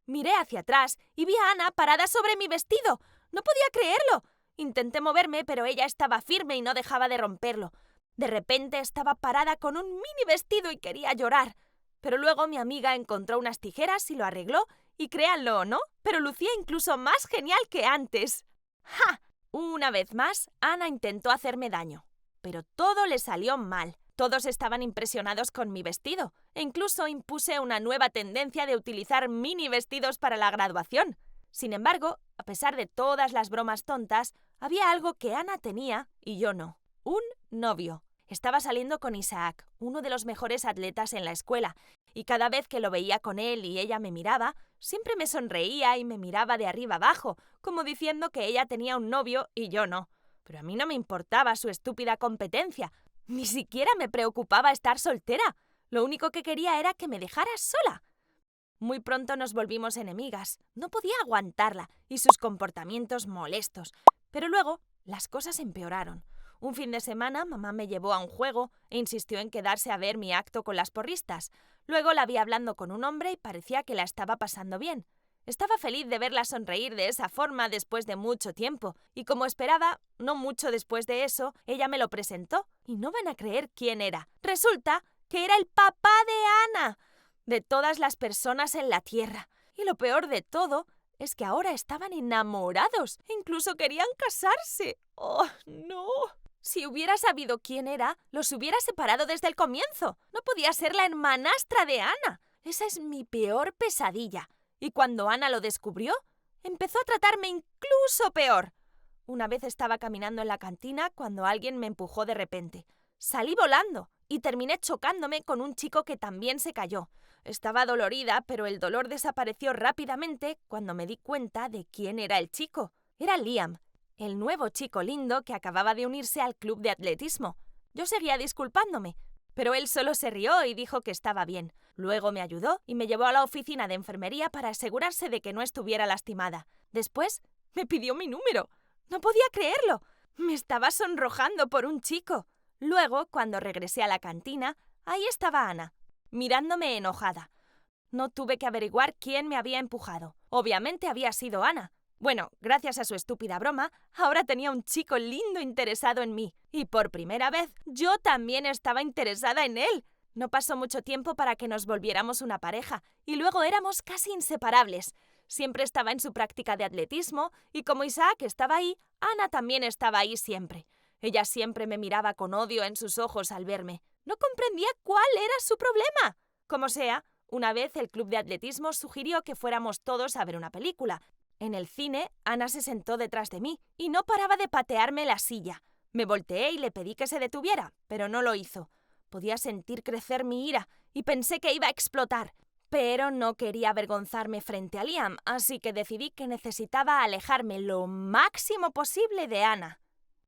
Miré hacia atrás y vi a Ana parada sobre mi vestido. No podía creerlo. Intenté moverme, pero ella estaba firme y no dejaba de romperlo. De repente estaba parada con un mini vestido y quería llorar. Pero luego mi amiga encontró unas tijeras y lo arregló, y créanlo o no, pero lucía incluso más genial que antes. ¡Ja! Una vez más, Ana intentó hacerme daño. Pero todo le salió mal. Todos estaban impresionados con mi vestido, e incluso impuse una nueva tendencia de utilizar mini vestidos para la graduación. Sin embargo, a pesar de todas las bromas tontas, había algo que Ana tenía y yo no. Un novio. Estaba saliendo con Isaac, uno de los mejores atletas en la escuela, y cada vez que lo veía con él y ella me miraba, siempre me sonreía y me miraba de arriba abajo, como diciendo que ella tenía un novio y yo no. Pero a mí no me importaba su estúpida competencia. Ni siquiera me preocupaba estar soltera. Lo único que quería era que me dejara sola. Muy pronto nos volvimos enemigas. No podía aguantarla y sus comportamientos molestos. Pero luego las cosas empeoraron. Un fin de semana mamá me llevó a un juego e insistió en quedarse a ver mi acto con las porristas. Luego la vi hablando con un hombre y parecía que la estaba pasando bien. Estaba feliz de verla sonreír de esa forma después de mucho tiempo, y como esperaba, no mucho después de eso, ella me lo presentó, y no van a creer quién era. Resulta que era el papá de Ana, de todas las personas en la tierra. Y lo peor de todo es que ahora estaban enamorados, e incluso querían casarse. ¡Oh, no! Si hubiera sabido quién era, los hubiera separado desde el comienzo. No podía ser la hermanastra de Ana. Esa es mi peor pesadilla. Y cuando Ana lo descubrió, empezó a tratarme incluso peor. Una vez estaba caminando en la cantina cuando alguien me empujó de repente. Salí volando y terminé chocándome con un chico que también se cayó. Estaba dolorida, pero el dolor desapareció rápidamente cuando me di cuenta de quién era el chico. Era Liam, el nuevo chico lindo que acababa de unirse al club de atletismo. Yo seguía disculpándome, pero él solo se rió y dijo que estaba bien. Luego me ayudó y me llevó a la oficina de enfermería para asegurarse de que no estuviera lastimada. Después me pidió mi número. No podía creerlo. Me estaba sonrojando por un chico. Luego, cuando regresé a la cantina, ahí estaba Ana, mirándome enojada. No tuve que averiguar quién me había empujado. Obviamente había sido Ana. Bueno, gracias a su estúpida broma, ahora tenía un chico lindo interesado en mí. Y por primera vez, yo también estaba interesada en él. No pasó mucho tiempo para que nos volviéramos una pareja, y luego éramos casi inseparables. Siempre estaba en su práctica de atletismo, y como Isaac estaba ahí, Ana también estaba ahí siempre. Ella siempre me miraba con odio en sus ojos al verme. No comprendía cuál era su problema. Como sea, una vez el club de atletismo sugirió que fuéramos todos a ver una película. En el cine, Ana se sentó detrás de mí y no paraba de patearme la silla. Me volteé y le pedí que se detuviera, pero no lo hizo. Podía sentir crecer mi ira y pensé que iba a explotar. Pero no quería avergonzarme frente a Liam, así que decidí que necesitaba alejarme lo máximo posible de Ana.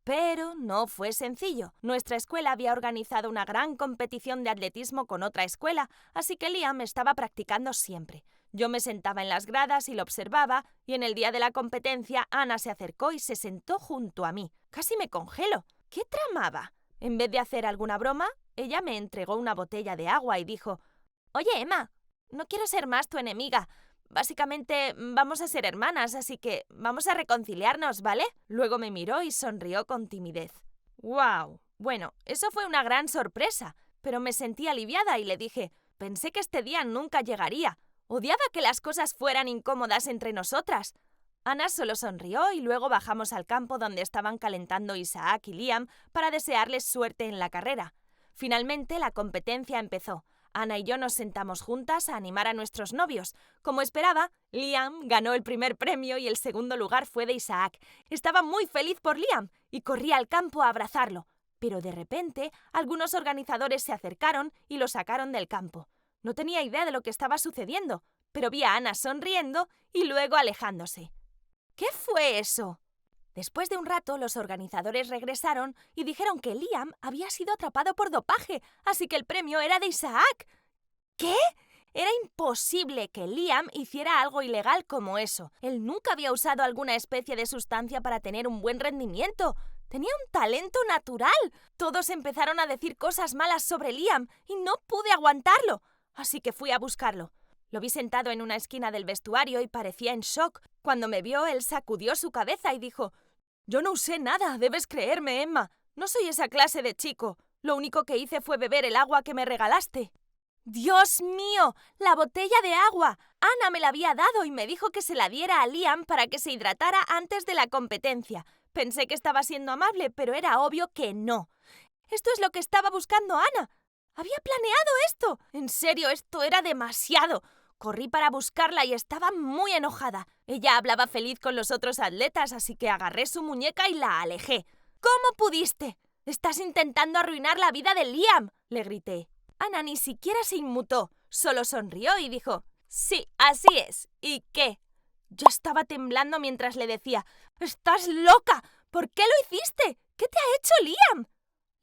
Pero no fue sencillo. Nuestra escuela había organizado una gran competición de atletismo con otra escuela, así que Liam estaba practicando siempre. Yo me sentaba en las gradas y lo observaba, y en el día de la competencia Ana se acercó y se sentó junto a mí. Casi me congelo. ¿Qué tramaba? En vez de hacer alguna broma, ella me entregó una botella de agua y dijo: «Oye, Emma, no quiero ser más tu enemiga. Básicamente vamos a ser hermanas, así que vamos a reconciliarnos, ¿vale?» Luego me miró y sonrió con timidez. ¡Guau! Bueno, eso fue una gran sorpresa, pero me sentí aliviada y le dije: «Pensé que este día nunca llegaría. Odiaba que las cosas fueran incómodas entre nosotras». Ana solo sonrió y luego bajamos al campo donde estaban calentando Isaac y Liam para desearles suerte en la carrera. Finalmente la competencia empezó. Ana y yo nos sentamos juntas a animar a nuestros novios. Como esperaba, Liam ganó el primer premio y el segundo lugar fue de Isaac. Estaba muy feliz por Liam y corrí al campo a abrazarlo. Pero de repente, algunos organizadores se acercaron y lo sacaron del campo. No tenía idea de lo que estaba sucediendo, pero vi a Ana sonriendo y luego alejándose. ¿Qué fue eso? Después de un rato, los organizadores regresaron y dijeron que Liam había sido atrapado por dopaje, así que el premio era de Isaac. ¿Qué? Era imposible que Liam hiciera algo ilegal como eso. Él nunca había usado alguna especie de sustancia para tener un buen rendimiento. Tenía un talento natural. Todos empezaron a decir cosas malas sobre Liam y no pude aguantarlo, así que fui a buscarlo. Lo vi sentado en una esquina del vestuario y parecía en shock. Cuando me vio, él sacudió su cabeza y dijo: «Yo no usé nada, debes creerme, Emma. No soy esa clase de chico. Lo único que hice fue beber el agua que me regalaste». ¡Dios mío! ¡La botella de agua! Ana me la había dado y me dijo que se la diera a Liam para que se hidratara antes de la competencia. Pensé que estaba siendo amable, pero era obvio que no. Esto es lo que estaba buscando Ana. Había planeado esto. En serio, esto era demasiado. Corrí para buscarla y estaba muy enojada. Ella hablaba feliz con los otros atletas, así que agarré su muñeca y la alejé. ¿Cómo pudiste? Estás intentando arruinar la vida de Liam, le grité. Ana ni siquiera se inmutó, solo sonrió y dijo: «Sí, así es. ¿Y qué?». Yo estaba temblando mientras le decía: «¡Estás loca! ¿Por qué lo hiciste? ¿Qué te ha hecho Liam?».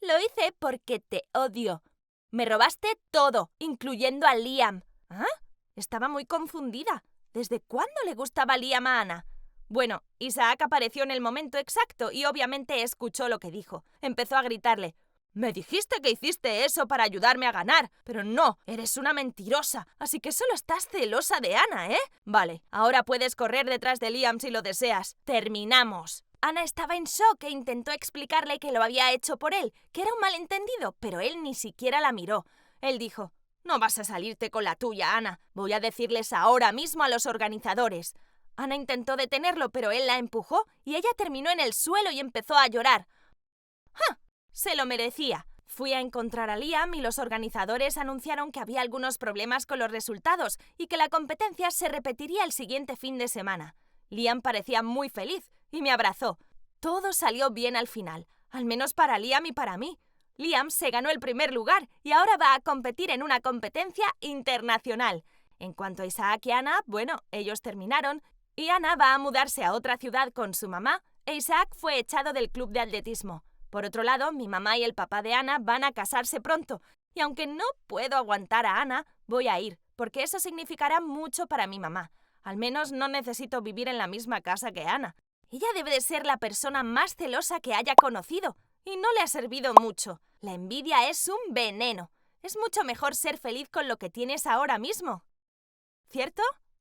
«Lo hice porque te odio. Me robaste todo, incluyendo a Liam». ¿Ah? Estaba muy confundida. ¿Desde cuándo le gustaba Liam a Ana? Bueno, Isaac apareció en el momento exacto y obviamente escuchó lo que dijo. Empezó a gritarle: «Me dijiste que hiciste eso para ayudarme a ganar, pero no, eres una mentirosa, así que solo estás celosa de Ana, ¿eh? Vale, ahora puedes correr detrás de Liam si lo deseas. ¡Terminamos!». Ana estaba en shock e intentó explicarle que lo había hecho por él, que era un malentendido, pero él ni siquiera la miró. Él dijo: «No vas a salirte con la tuya, Ana. Voy a decirles ahora mismo a los organizadores». Ana intentó detenerlo, pero él la empujó y ella terminó en el suelo y empezó a llorar. ¡Ja! Se lo merecía. Fui a encontrar a Liam y los organizadores anunciaron que había algunos problemas con los resultados y que la competencia se repetiría el siguiente fin de semana. Liam parecía muy feliz y me abrazó. Todo salió bien al final, al menos para Liam y para mí. Liam se ganó el primer lugar y ahora va a competir en una competencia internacional. En cuanto a Isaac y Ana, bueno, ellos terminaron y Ana va a mudarse a otra ciudad con su mamá e Isaac fue echado del club de atletismo. Por otro lado, mi mamá y el papá de Ana van a casarse pronto y aunque no puedo aguantar a Ana, voy a ir, porque eso significará mucho para mi mamá. Al menos no necesito vivir en la misma casa que Ana. Ella debe de ser la persona más celosa que haya conocido y no le ha servido mucho. La envidia es un veneno. Es mucho mejor ser feliz con lo que tienes ahora mismo. ¿Cierto?